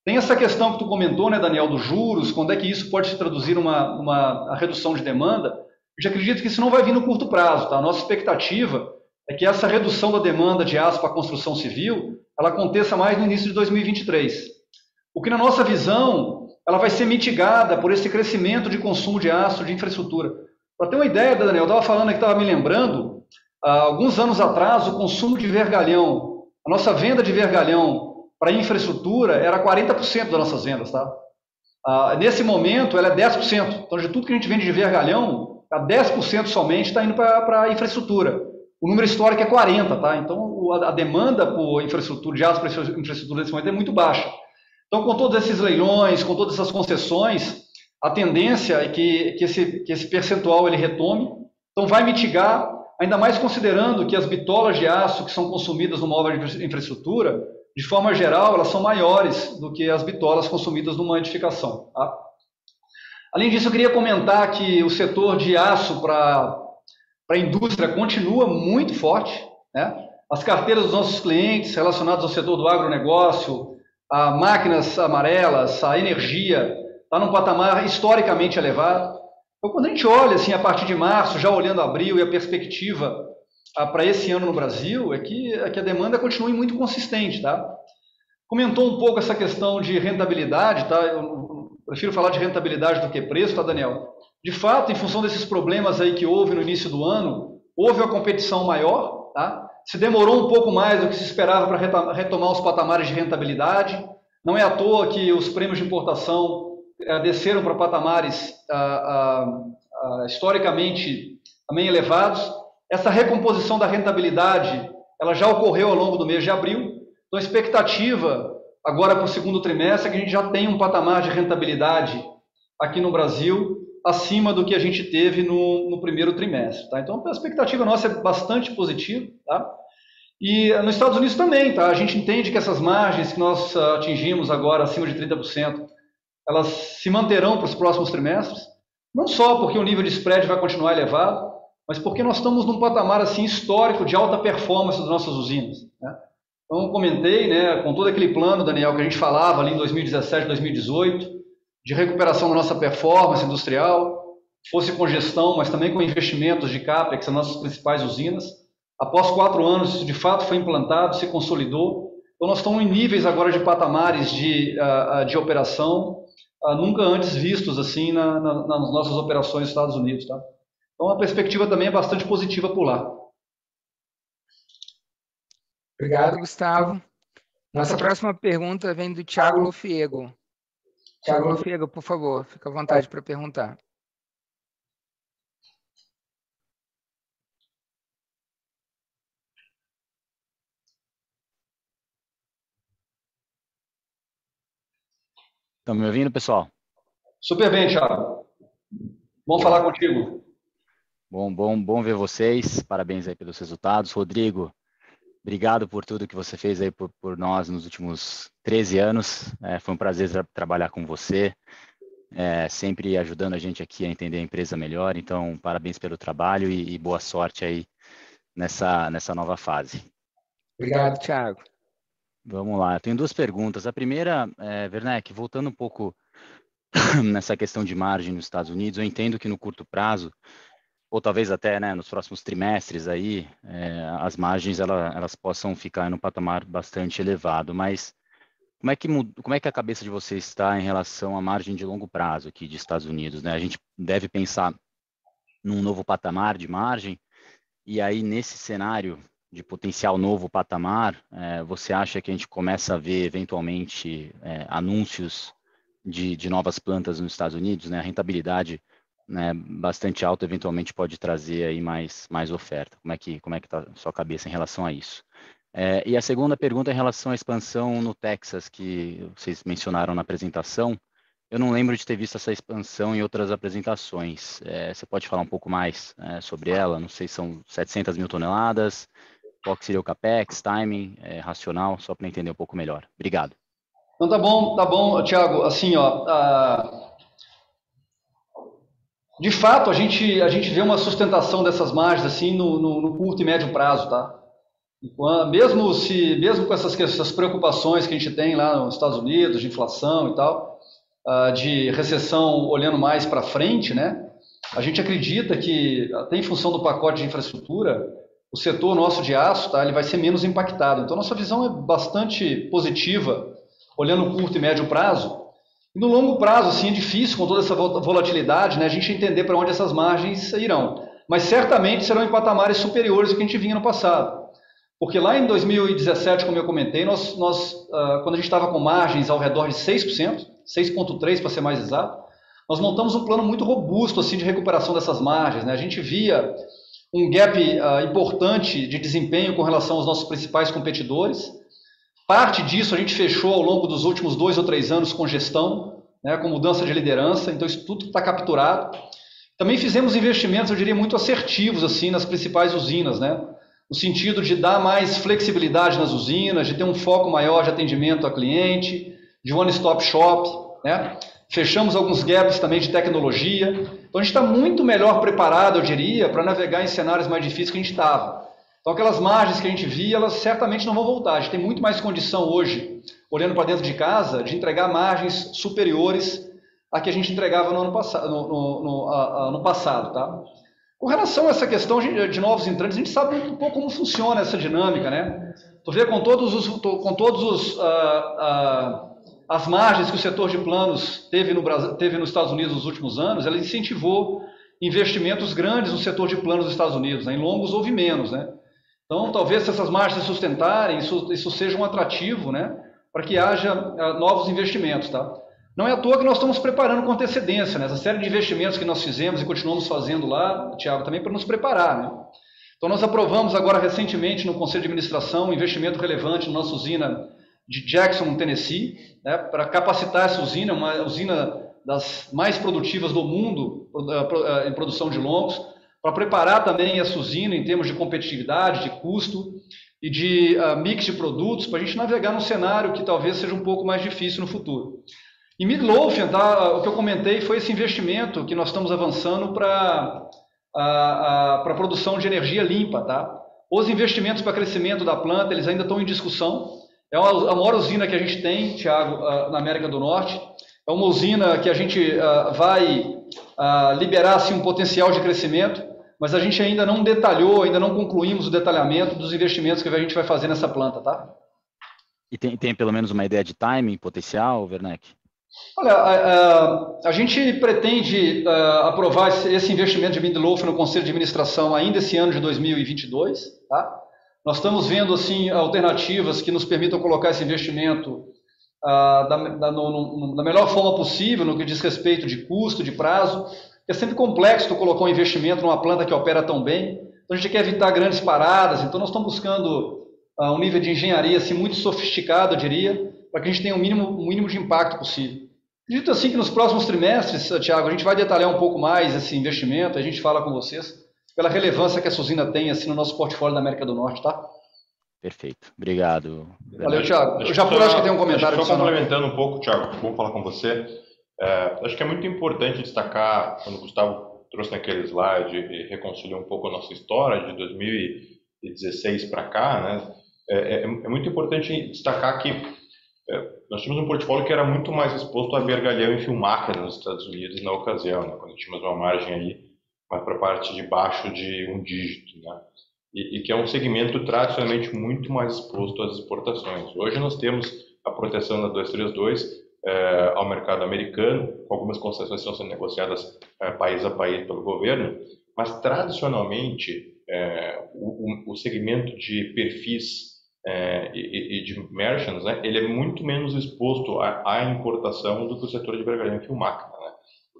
Tem essa questão que tu comentou, né, Daniel, dos juros, quando é que isso pode se traduzir uma redução de demanda. Eu acredito que isso não vai vir no curto prazo, tá? A nossa expectativa é que essa redução da demanda de aço para a construção civil, ela aconteça mais no início de 2023. O que, na nossa visão, ela vai ser mitigada por esse crescimento de consumo de aço, de infraestrutura. Para ter uma ideia, Daniel, eu estava falando aqui, estava me lembrando, alguns anos atrás, o consumo de vergalhão, a nossa venda de vergalhão para infraestrutura era 40% das nossas vendas, tá? Nesse momento, ela é 10%. Então, de tudo que a gente vende de vergalhão, 10% somente está indo para a infraestrutura. O número histórico é 40%, tá? Então, a demanda por infraestrutura, de aço para infraestrutura nesse momento é muito baixa. Então, com todos esses leilões, com todas essas concessões, a tendência é que esse percentual ele retome. Então, vai mitigar, ainda mais considerando que as bitolas de aço que são consumidas numa obra de infraestrutura, de forma geral, elas são maiores do que as bitolas consumidas numa edificação. Tá? Além disso, eu queria comentar que o setor de aço para a indústria continua muito forte, né? As carteiras dos nossos clientes relacionados ao setor do agronegócio, a máquinas amarelas, a energia, está num patamar historicamente elevado. Então, quando a gente olha assim, a partir de março, já olhando abril e a perspectiva para esse ano no Brasil, é que a demanda continue muito consistente. Tá? Comentou um pouco essa questão de rentabilidade, tá? Eu prefiro falar de rentabilidade do que preço, tá, Daniel? De fato, em função desses problemas aí que houve no início do ano, houve uma competição maior, tá? Se demorou um pouco mais do que se esperava para retomar os patamares de rentabilidade. Não é à toa que os prêmios de importação desceram para patamares historicamente também elevados. Essa recomposição da rentabilidade ela já ocorreu ao longo do mês de abril. Então, a expectativa agora para o segundo trimestre é que a gente já tenha um patamar de rentabilidade aqui no Brasil acima do que a gente teve no primeiro trimestre. Tá? Então, a expectativa nossa é bastante positiva. Tá? E nos Estados Unidos também. Tá? A gente entende que essas margens que nós atingimos agora, acima de 30%, elas se manterão para os próximos trimestres, não só porque o nível de spread vai continuar elevado, mas porque nós estamos num patamar assim, histórico de alta performance das nossas usinas. Né? Então, eu comentei, né, com todo aquele plano, Daniel, que a gente falava ali em 2017, 2018, de recuperação da nossa performance industrial, fosse com gestão, mas também com investimentos de CAPEX nas nossas principais usinas. Após 4 anos, isso de fato foi implantado, se consolidou. Então, nós estamos em níveis agora de patamares de operação nunca antes vistos assim nas nossas operações nos Estados Unidos. Tá? Então, a perspectiva também é bastante positiva por lá. Obrigado, Gustavo. Nossa próxima pergunta vem do Thiago Lofiego. Thiago Lofiego, por favor, fica à vontade para perguntar. Estão me ouvindo, pessoal? Super bem, Thiago. Bom falar contigo. Bom ver vocês. Parabéns aí pelos resultados. Rodrigo, obrigado por tudo que você fez aí por nós nos últimos 13 anos. Foi um prazer trabalhar com você, sempre ajudando a gente aqui a entender a empresa melhor. Então, parabéns pelo trabalho e boa sorte aí nessa nova fase. Obrigado, Thiago. Vamos lá, eu tenho 2 perguntas. A primeira, Werneck, voltando um pouco nessa questão de margem nos Estados Unidos, eu entendo que no curto prazo, ou talvez até nos próximos trimestres aí, as margens elas possam ficar num patamar bastante elevado, mas como é que a cabeça de vocês está em relação à margem de longo prazo aqui de Estados Unidos, né? A gente deve pensar num novo patamar de margem, e aí nesse cenário de potencial novo patamar, você acha que a gente começa a ver eventualmente anúncios de novas plantas nos Estados Unidos, né? A rentabilidade, né, bastante alta eventualmente pode trazer aí mais oferta. Como é que está a sua cabeça em relação a isso? E a segunda pergunta é em relação à expansão no Texas, que vocês mencionaram na apresentação. Eu não lembro de ter visto essa expansão em outras apresentações. Você pode falar um pouco mais sobre ela? Não sei, são 700 mil toneladas, qual que seria o CAPEX, timing, racional, só para entender um pouco melhor. Obrigado. Então, tá bom, Thiago. Assim, de fato, a gente vê uma sustentação dessas margens assim no curto e médio prazo, tá? Mesmo com essas preocupações que a gente tem lá nos Estados Unidos, de inflação e tal, de recessão olhando mais para frente, né? A gente acredita que, até em função do pacote de infraestrutura, o setor nosso de aço, tá, ele vai ser menos impactado. Então, nossa visão é bastante positiva, olhando o curto e médio prazo. E no longo prazo, assim, é difícil, com toda essa volatilidade, né, a gente entender para onde essas margens irão. Mas certamente serão em patamares superiores ao que a gente vinha no passado. Porque lá em 2017, como eu comentei, quando a gente estava com margens ao redor de 6%, 6,3% para ser mais exato, nós montamos um plano muito robusto assim, de recuperação dessas margens. Né? A gente via um gap importante de desempenho com relação aos nossos principais competidores. Parte disso a gente fechou ao longo dos últimos 2 ou 3 anos com gestão, né, com mudança de liderança, então isso tudo está capturado. Também fizemos investimentos, eu diria, muito assertivos assim, nas principais usinas, né? no sentido de dar mais flexibilidade nas usinas, de ter um foco maior de atendimento a cliente, de one-stop shop, né? Fechamos alguns gaps também de tecnologia. Então, a gente está muito melhor preparado, eu diria, para navegar em cenários mais difíceis que a gente estava. Então, aquelas margens que a gente via, elas certamente não vão voltar. A gente tem muito mais condição hoje, olhando para dentro de casa, de entregar margens superiores a que a gente entregava no ano passado, no passado, tá? Com relação a essa questão de novos entrantes, a gente sabe um pouco como funciona essa dinâmica, né? Tu vê com as margens que o setor de planos teve nos Estados Unidos nos últimos anos, ela incentivou investimentos grandes no setor de planos dos Estados Unidos, né? Em longos houve menos, né? Então, talvez se essas margens se sustentarem, isso seja um atrativo, né? Para que haja novos investimentos, tá? Não é à toa que nós estamos preparando com antecedência, né? Essa série de investimentos que nós fizemos e continuamos fazendo lá, Thiago, também para nos preparar, né? Então, nós aprovamos agora recentemente no Conselho de Administração um investimento relevante na nossa usina de Jackson, Tennessee, né? Para capacitar essa usina, uma usina das mais produtivas do mundo em produção de longos, para preparar também essa usina em termos de competitividade, de custo e de mix de produtos, para a gente navegar num cenário que talvez seja um pouco mais difícil no futuro. Em Midlothian, tá, o que eu comentei foi esse investimento que nós estamos avançando para a produção de energia limpa. Tá? Os investimentos para crescimento da planta, eles ainda estão em discussão. É a maior usina que a gente tem, Thiago, na América do Norte. É uma usina que a gente vai liberar assim, um potencial de crescimento, mas a gente ainda não detalhou, ainda não concluímos o detalhamento dos investimentos que a gente vai fazer nessa planta, tá? E tem pelo menos uma ideia de timing potencial, Werneck? Olha, a gente pretende aprovar esse investimento de Midlothian no Conselho de Administração ainda esse ano de 2022, tá? Nós estamos vendo assim alternativas que nos permitam colocar esse investimento da melhor forma possível no que diz respeito de custo, de prazo. É sempre complexo tu colocar um investimento numa planta que opera tão bem. Então a gente quer evitar grandes paradas, então nós estamos buscando um nível de engenharia assim, muito sofisticado, eu diria, para que a gente tenha o mínimo de impacto possível. Acredito assim que nos próximos trimestres, Thiago, a gente vai detalhar um pouco mais esse investimento, a gente fala com vocês, pela relevância que essa usina tem assim, no nosso portfólio da América do Norte, tá? Perfeito, obrigado. Valeu, Thiago. Eu já acho que tem um comentário. Só complementando um pouco, Thiago, bom falar com você. Acho que é muito importante destacar, quando o Gustavo trouxe naquele slide e reconciliou um pouco a nossa história de 2016 para cá, né? É muito importante destacar que nós tínhamos um portfólio que era muito mais exposto a vergalhão e filmaca nos Estados Unidos na ocasião, né? Quando tínhamos uma margem aí mais para a parte de baixo de um dígito, né? E que é um segmento tradicionalmente muito mais exposto às exportações. Hoje nós temos a proteção da 232 ao mercado americano, com algumas concessões que estão sendo negociadas país a país pelo governo, mas tradicionalmente o segmento de perfis e de merchants, né, ele é muito menos exposto à importação do que o setor de vergalhão e fio-máquina, né?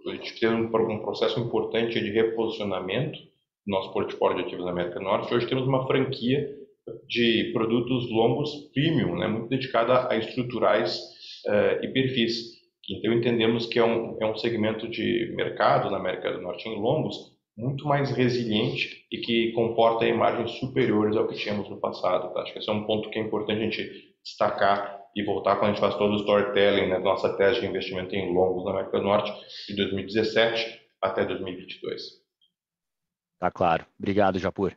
A gente tem um processo importante de reposicionamento do nosso portfólio de ativos na América do Norte. Hoje temos uma franquia de produtos longos premium, né, muito dedicada a estruturais e perfis. Então entendemos que é um segmento de mercado na América do Norte em longos muito mais resiliente e que comporta margens superiores ao que tínhamos no passado. Tá? Acho que esse é um ponto que é importante a gente destacar e voltar quando a gente faz todo o storytelling, né, da nossa tese de investimento em longos na América do Norte de 2017 até 2022. Tá claro. Obrigado, Japur.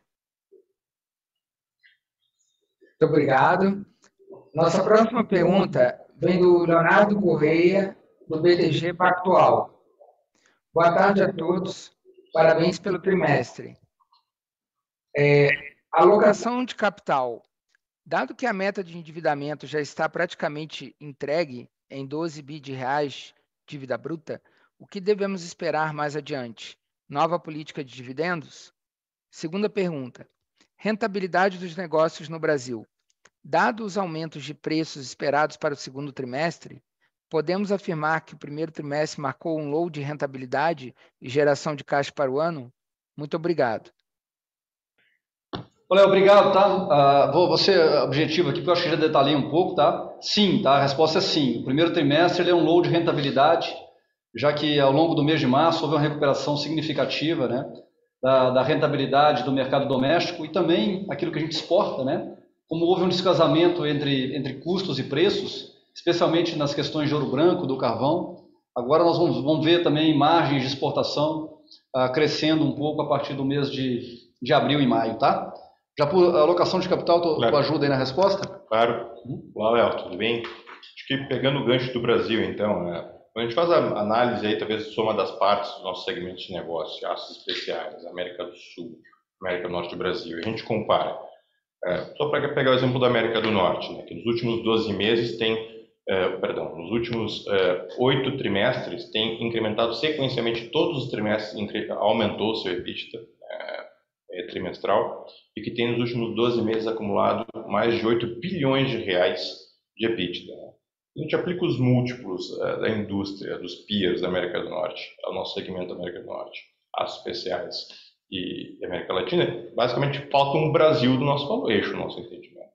Muito obrigado. Nossa próxima pergunta vem do Leonardo Correia, do BTG Pactual. Boa tarde a todos. Parabéns pelo trimestre. Alocação de capital. Dado que a meta de endividamento já está praticamente entregue em 12 bi de reais dívida bruta, o que devemos esperar mais adiante? Nova política de dividendos? Segunda pergunta. Rentabilidade dos negócios no Brasil. Dados os aumentos de preços esperados para o segundo trimestre, podemos afirmar que o primeiro trimestre marcou um low de rentabilidade e geração de caixa para o ano? Muito obrigado. Olha, obrigado, tá? Vou ser objetivo aqui, porque eu acho que já detalhei um pouco, tá? Sim, tá? A resposta é sim. O primeiro trimestre ele é um low de rentabilidade, já que ao longo do mês de março houve uma recuperação significativa, né? da rentabilidade do mercado doméstico e também aquilo que a gente exporta, né? Como houve um descasamento entre custos e preços, especialmente nas questões de ouro branco, do carvão, agora nós vamos ver também margens de exportação crescendo um pouco a partir do mês de abril e maio, tá? Já por alocação de capital, tu ajuda aí na resposta? Claro. Olá, Léo, tudo bem? Acho que pegando o gancho do Brasil, então, quando a gente faz a análise aí, talvez soma das partes dos nossos segmentos de negócio, aços especiais, América do Sul, América do Norte do Brasil, e a gente compara. Só para pegar o exemplo da América do Norte, né, que nos últimos 12 meses nos últimos 8 trimestres tem incrementado sequencialmente todos os trimestres, aumentou o seu EBITDA trimestral e que tem nos últimos 12 meses acumulado mais de 8 bilhões de reais de EBITDA. A gente aplica os múltiplos da indústria, dos peers da América do Norte, ao nosso segmento da América do Norte, aços especiais e América Latina, basicamente falta um Brasil do nosso eixo, do nosso entendimento.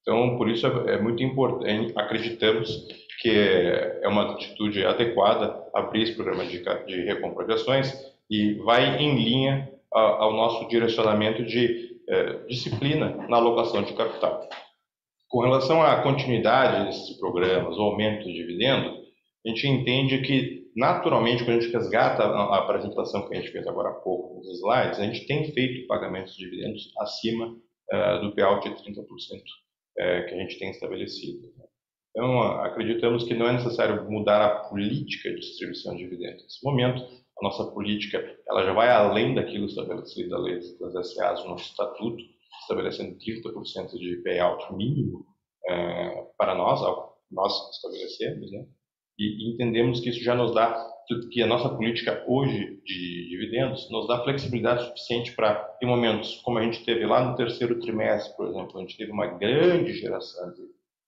Então, por isso é muito importante, acreditamos que é uma atitude adequada abrir esse programa de recompra de ações e vai em linha ao nosso direcionamento de disciplina na alocação de capital. Com relação à continuidade desses programas, o aumento do dividendo, a gente entende que, naturalmente, quando a gente resgata a apresentação que a gente fez agora há pouco nos slides, a gente tem feito pagamentos de dividendos acima do payout de 30% que a gente tem estabelecido. Então, acreditamos que não é necessário mudar a política de distribuição de dividendos. Nesse momento, a nossa política ela já vai além daquilo estabelecido da lei das SAs, no nosso estatuto, estabelecendo 30% de payout mínimo para nós estabelecemos, né? E entendemos que isso já nos dá, que a nossa política hoje de dividendos nos dá flexibilidade suficiente para, em momentos como a gente teve lá no terceiro trimestre, por exemplo, a gente teve uma grande geração de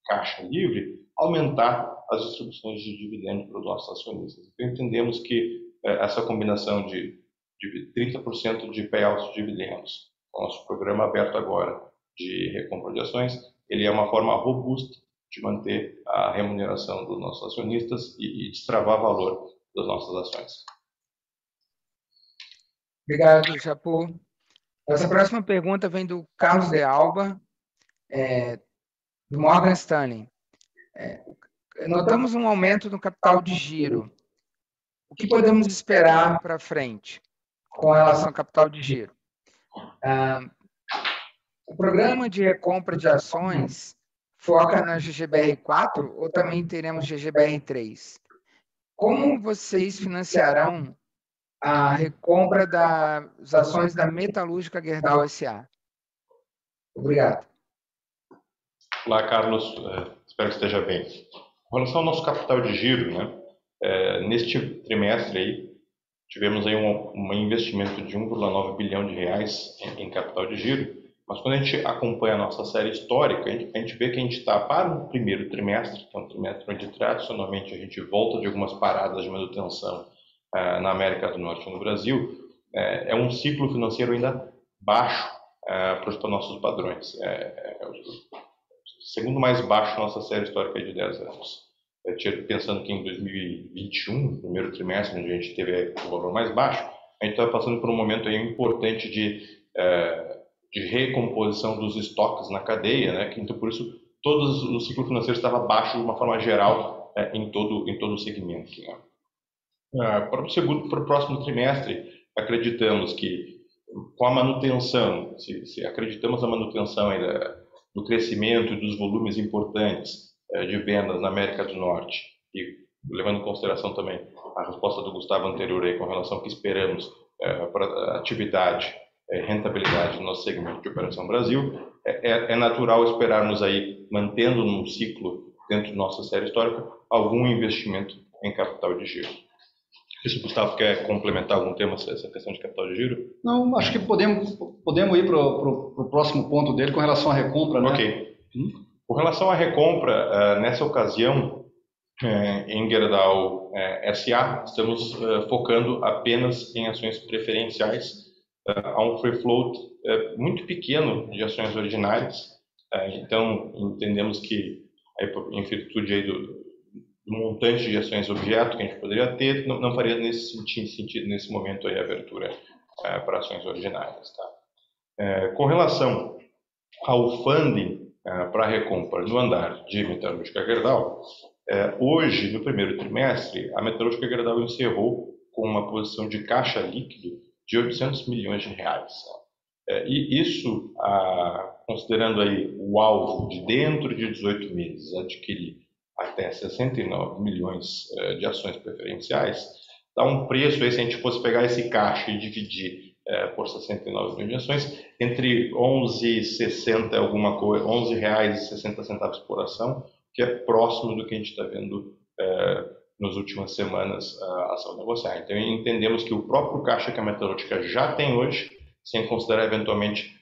caixa livre, aumentar as distribuições de dividendos para os nossos acionistas. Então, entendemos que essa combinação de 30% de payouts de dividendos, o nosso programa aberto agora de recompra de ações, ele é uma forma robusta de manter a remuneração dos nossos acionistas e destravar valor das nossas ações. Obrigado, Japur. Essa próxima pergunta vem do Carlos de Alba, do Morgan Stanley. Notamos um aumento no capital de giro. O que podemos esperar para frente com relação ao capital de giro? O programa de recompra de ações foca na GGBR4 ou também teremos GGBR3? Como vocês financiarão a recompra das ações da Metalúrgica Gerdau S.A.? Obrigado. Olá, Carlos. Espero que esteja bem. Com relação ao nosso capital de giro, né? Neste trimestre aí, tivemos aí um investimento de 1,9 bilhão de reais em capital de giro, mas quando a gente acompanha a nossa série histórica, a gente vê que a gente está para o primeiro trimestre, que é um trimestre onde tradicionalmente a gente volta de algumas paradas de manutenção na América do Norte e no Brasil, é um ciclo financeiro ainda baixo para os nossos padrões. O segundo mais baixo da nossa série histórica de 10 anos. Pensando que em 2021, primeiro trimestre, onde a gente teve o valor mais baixo, a gente está passando por um momento aí importante de recomposição dos estoques na cadeia, né? Então, por isso, todo o ciclo financeiro estava baixo de uma forma geral em todo o segmento. Né? Para o próximo trimestre, acreditamos que com a manutenção, se acreditamos na manutenção do crescimento e dos volumes importantes de vendas na América do Norte, e levando em consideração também a resposta do Gustavo anterior aí, com relação ao que esperamos para a atividade, rentabilidade do nosso segmento de Operação Brasil, é natural esperarmos aí, mantendo num ciclo dentro da nossa série histórica, algum investimento em capital de giro. Se o Gustavo quer complementar algum tema, essa questão de capital de giro? Não, acho que podemos ir para o próximo ponto dele com relação à recompra, né? Ok. Com relação à recompra, nessa ocasião, em Gerdau S.A., estamos focando apenas em ações preferenciais. Há um free float muito pequeno de ações ordinárias. Então, entendemos que, em virtude aí do montante de ações objeto que a gente poderia ter, não faria nesse sentido, nesse momento, aí, a abertura para ações ordinárias. Tá? Com relação ao funding para a recompra no andar de Metalúrgica Gerdau, hoje, no primeiro trimestre, a Metalúrgica Gerdau encerrou com uma posição de caixa líquido de 800 milhões de reais. E isso, considerando aí o alvo de dentro de 18 meses adquirir até 69 milhões de ações preferenciais, dá um preço aí, se a gente fosse pegar esse caixa e dividir por 69 milhões de ações, entre 11,60 alguma coisa, R$11,60 por ação, que é próximo do que a gente está vendo nas últimas semanas a ação negociar. Então, entendemos que o próprio caixa que a Metalúrgica já tem hoje, sem considerar eventualmente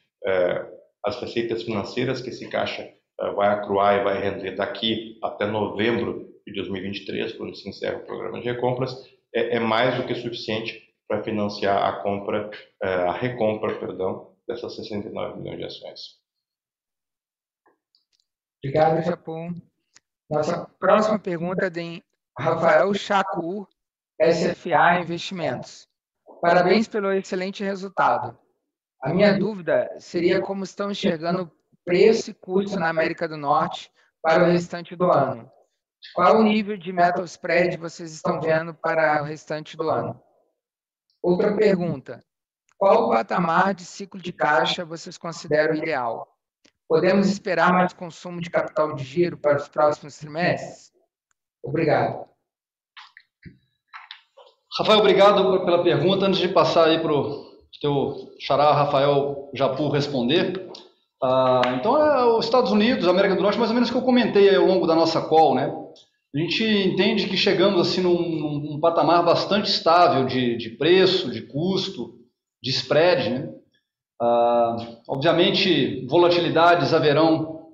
as receitas financeiras que esse caixa vai acruar e vai render daqui até novembro de 2023, quando se encerra o programa de recompras, é mais do que suficiente para financiar a recompra, dessas 69 milhões de ações. Obrigado, Japur. Nossa próxima pergunta é de Rafael Chacur, SFA Investimentos. Parabéns pelo excelente resultado. A minha dúvida seria como estão enxergando preço e custo na América do Norte para o restante do ano. Qual o nível de metal spread vocês estão vendo para o restante do ano? Outra pergunta. Qual o patamar de ciclo de caixa vocês consideram ideal? Podemos esperar mais consumo de capital de giro para os próximos trimestres? Obrigado. Rafael, obrigado pela pergunta. Antes de passar aí para o teu xará Rafael Japur responder, então os Estados Unidos, a América do Norte, mais ou menos que eu comentei ao longo da nossa call, né? A gente entende que chegamos assim num patamar bastante estável de preço, de custo, de spread, né? Obviamente, volatilidades haverão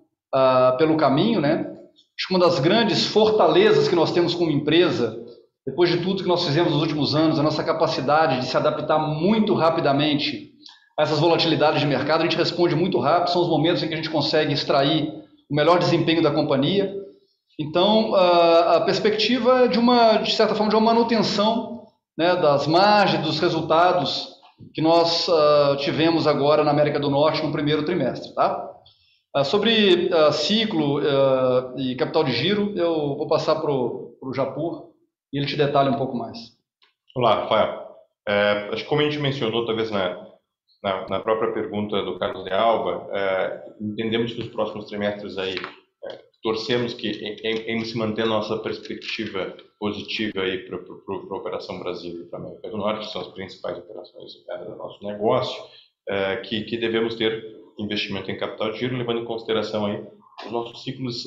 pelo caminho, né? Acho que uma das grandes fortalezas que nós temos como empresa, depois de tudo que nós fizemos nos últimos anos, a nossa capacidade de se adaptar muito rapidamente a essas volatilidades de mercado, a gente responde muito rápido, são os momentos em que a gente consegue extrair o melhor desempenho da companhia. Então, a perspectiva é de certa forma, de uma manutenção, né, das margens, dos resultados que nós tivemos agora na América do Norte no primeiro trimestre. Tá? Sobre ciclo e capital de giro, eu vou passar para o Japur e ele te detalha um pouco mais. Olá, Rafael. Acho que como a gente mencionou, talvez na própria pergunta do Carlos de Alba, entendemos que os próximos trimestres aí, torcemos que em se manter a nossa perspectiva positiva aí para a Operação Brasil e para a América do Norte, que são as principais operações do nosso negócio, que devemos ter investimento em capital de giro, levando em consideração aí os nossos ciclos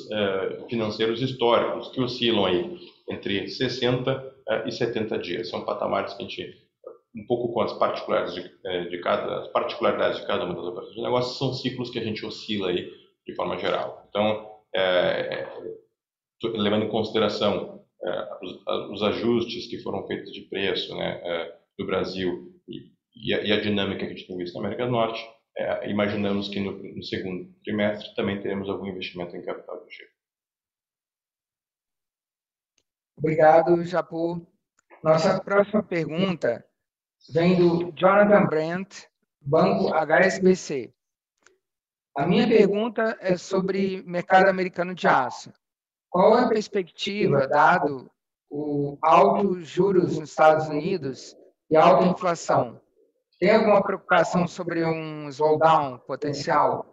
financeiros históricos, que oscilam aí entre 60 e 70 dias. São patamares que a gente, um pouco com as particularidades de cada uma das operações de negócio, são ciclos que a gente oscila aí de forma geral. Então, levando em consideração os ajustes que foram feitos de preço, né, do Brasil e a dinâmica que a gente tem visto na América do Norte, imaginamos que no segundo trimestre também teremos algum investimento em capital de giro. Obrigado, Japur. Nossa próxima pergunta vem do Jonathan Brandt, Banco HSBC. A minha pergunta é sobre mercado americano de aço. Qual é a perspectiva, dado o alto juros nos Estados Unidos e alta inflação? Tem alguma preocupação sobre um slowdown potencial?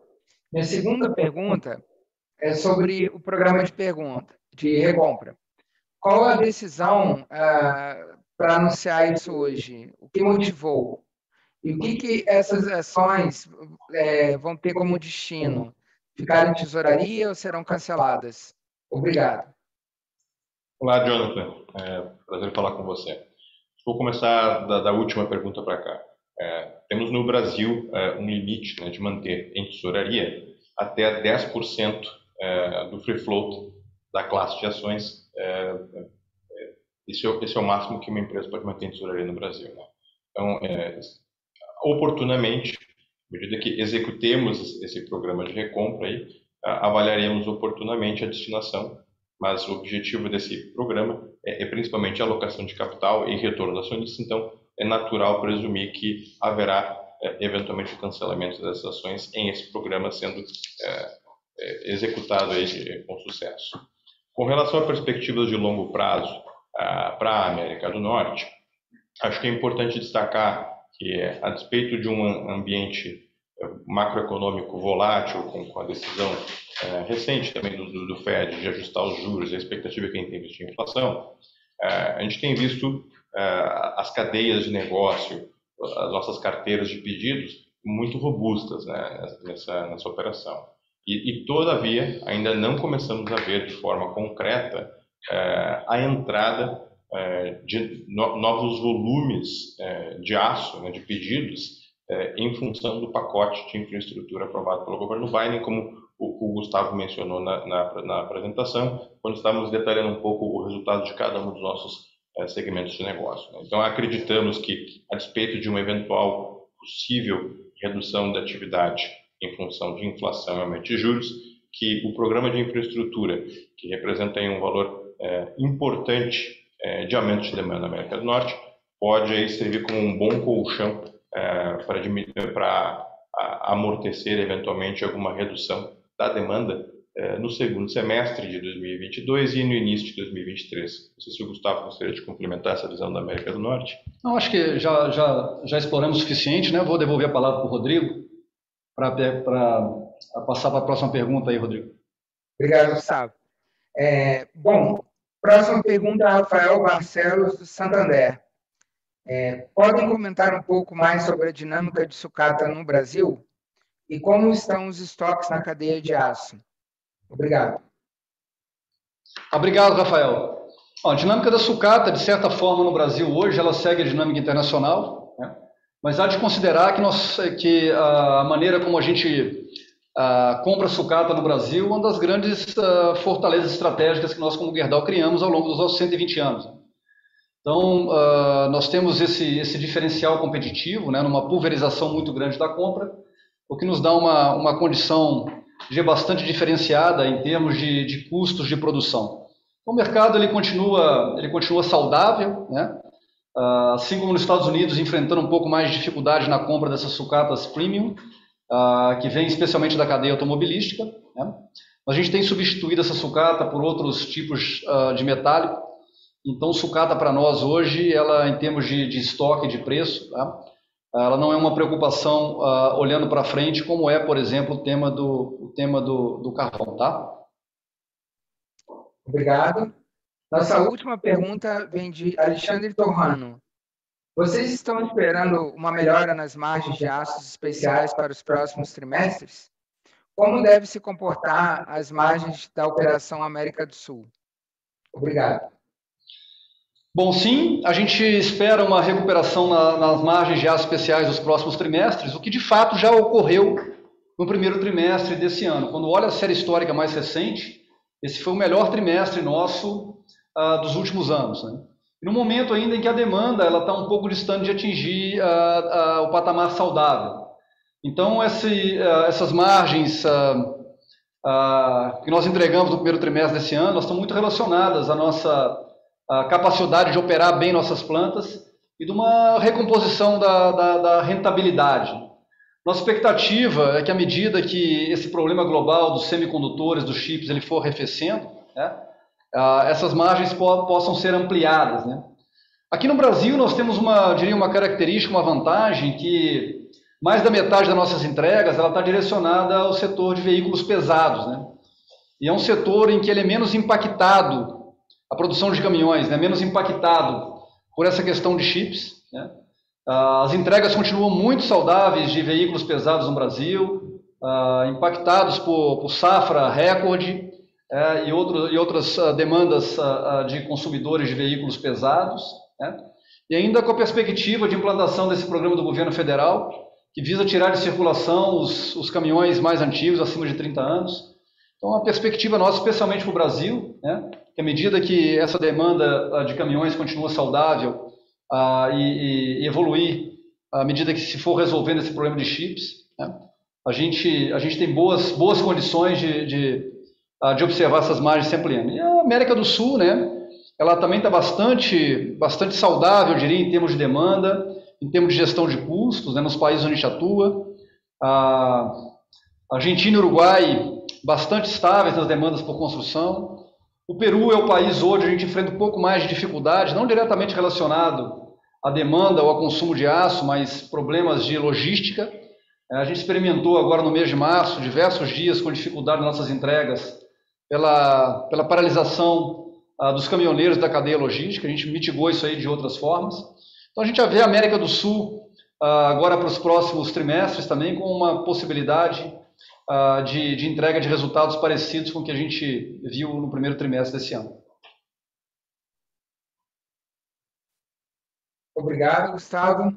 Minha segunda pergunta é sobre o programa de recompra. Qual a decisão para anunciar isso hoje? O que motivou? E o que essas ações vão ter como destino? Ficar em tesouraria ou serão canceladas? Obrigado. Olá, Jonathan. Prazer falar com você. Vou começar da última pergunta para cá. Temos no Brasil um limite, né, de manter em tesouraria até 10% do free float da classe de ações. Esse é o máximo que uma empresa pode manter em tesouraria no Brasil, né? Então, oportunamente, à medida que executemos esse programa de recompra, aí, avaliaremos oportunamente a destinação, mas o objetivo desse programa é principalmente a alocação de capital e retorno do acionista. Então, é natural presumir que haverá eventualmente o cancelamento das ações em esse programa sendo executado aí com sucesso. Com relação a perspectivas de longo prazo para a América do Norte, acho que é importante destacar que, a despeito de um ambiente macroeconômico volátil, com a decisão recente também do Fed de ajustar os juros, a expectativa que a gente tem visto de inflação, a gente tem visto as cadeias de negócio, as nossas carteiras de pedidos muito robustas, né, nessa operação. E, todavia, ainda não começamos a ver de forma concreta a entrada de novos volumes de aço, né, de pedidos, em função do pacote de infraestrutura aprovado pelo governo Biden, como o Gustavo mencionou na apresentação, quando estávamos detalhando um pouco o resultado de cada um dos nossos segmentos de negócio. Então, acreditamos que, a despeito de uma eventual possível redução da atividade em função de inflação e aumento de juros, que o programa de infraestrutura, que representa aí um valor importante de aumento de demanda na América do Norte, pode aí servir como um bom colchão para amortecer eventualmente alguma redução da demanda no segundo semestre de 2022 e no início de 2023. Não sei se o Gustavo gostaria de complementar essa visão da América do Norte. Não, acho que já exploramos o suficiente, né? Eu vou devolver a palavra para o Rodrigo para passar para a próxima pergunta aí, Rodrigo. Obrigado, Gustavo. Bom, próxima pergunta, Rafael Barcelos, do Santander. Podem comentar um pouco mais sobre a dinâmica de sucata no Brasil e como estão os estoques na cadeia de aço? Obrigado. Obrigado, Rafael. A dinâmica da sucata, de certa forma, no Brasil hoje, ela segue a dinâmica internacional, né? Mas há de considerar que a maneira como a gente compra sucata no Brasil é uma das grandes fortalezas estratégicas que nós, como Gerdau, criamos ao longo dos nossos 120 anos. Então, nós temos esse diferencial competitivo, né, numa pulverização muito grande da compra, o que nos dá uma condição bastante diferenciada em termos de custos de produção. O mercado ele continua saudável, né? Assim como nos Estados Unidos, enfrentando um pouco mais de dificuldade na compra dessas sucatas premium, que vem especialmente da cadeia automobilística, né? A gente tem substituído essa sucata por outros tipos de metálico. Então, sucata para nós hoje, ela em termos de estoque, de preço, tá? Ela não é uma preocupação olhando para frente, como é, por exemplo, o tema do carvão, tá? Obrigado. Nossa última pergunta vem de Alexandre Torrano. Vocês estão esperando uma melhora nas margens de aços especiais para os próximos trimestres? Como deve se comportar as margens da Operação América do Sul? Obrigado. Bom, sim, a gente espera uma recuperação nas margens de aços especiais dos próximos trimestres, o que de fato já ocorreu no primeiro trimestre desse ano. Quando olha a série histórica mais recente, esse foi o melhor trimestre nosso dos últimos anos, né? E no momento ainda em que a demanda está um pouco distante de atingir o patamar saudável. Então, essas margens que nós entregamos no primeiro trimestre desse ano, elas estão muito relacionadas à nossa capacidade de operar bem nossas plantas e de uma recomposição da rentabilidade. Nossa expectativa é que, à medida que esse problema global dos semicondutores, dos chips, ele for arrefecendo, né, essas margens possam ser ampliadas, né? Aqui no Brasil, nós temos uma característica, uma vantagem, que mais da metade das nossas entregas está direcionada ao setor de veículos pesados, né? E é um setor em que ele é menos impactado, a produção de caminhões, né, menos impactado por essa questão de chips, né? As entregas continuam muito saudáveis de veículos pesados no Brasil, impactados por safra recorde e outras demandas de consumidores de veículos pesados, né? E ainda com a perspectiva de implantação desse programa do governo federal, que visa tirar de circulação os caminhões mais antigos, acima de 30 anos. Então, a perspectiva nossa, especialmente para o Brasil, né, que à medida que essa demanda de caminhões continua saudável e evoluir, à medida que se for resolvendo esse problema de chips, né, a gente tem boas condições de observar essas margens se ampliando. E a América do Sul, né, ela também está bastante saudável, eu diria, em termos de demanda, em termos de gestão de custos, né, nos países onde a gente atua. A Argentina e o Uruguai, bastante estáveis nas demandas por construção. O Peru é o país hoje, a gente enfrenta um pouco mais de dificuldade, não diretamente relacionado à demanda ou ao consumo de aço, mas problemas de logística. A gente experimentou agora no mês de março, diversos dias com dificuldade nas nossas entregas, pela paralisação dos caminhoneiros da cadeia logística. A gente mitigou isso aí de outras formas. Então a gente já vê a América do Sul agora para os próximos trimestres também com uma possibilidade de entrega de resultados parecidos com o que a gente viu no primeiro trimestre desse ano. Obrigado, Gustavo.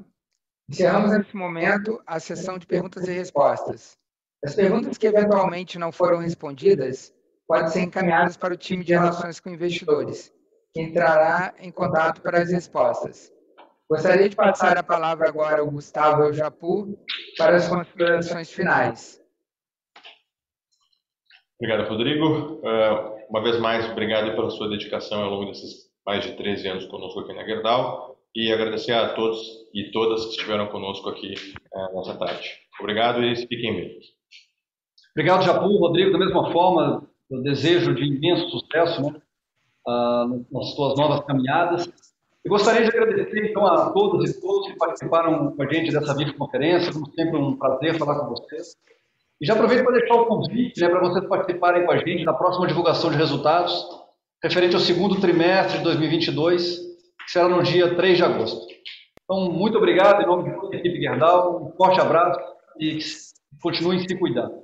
Encerramos nesse momento a sessão de perguntas e respostas. As perguntas que eventualmente não foram respondidas podem ser encaminhadas para o time de relações com investidores, que entrará em contato para as respostas. Gostaria de passar a palavra agora ao Gustavo e ao Japur para as considerações finais. Obrigado, Rodrigo. Uma vez mais, obrigado pela sua dedicação ao longo desses mais de 13 anos conosco aqui na Gerdau e agradecer a todos e todas que estiveram conosco aqui nessa tarde. Obrigado e fiquem bem. Obrigado, Japur, Rodrigo. Da mesma forma, eu desejo de imenso sucesso, né, nas suas novas caminhadas. Eu gostaria de agradecer, então, a todas e todos que participaram com a gente dessa videoconferência. Como sempre, um prazer falar com vocês. E já aproveito para deixar o convite, né, para vocês participarem com a gente na próxima divulgação de resultados, referente ao segundo trimestre de 2022, que será no dia 3 de agosto. Então, muito obrigado em nome de toda a equipe Gerdau, um forte abraço e continuem se cuidando.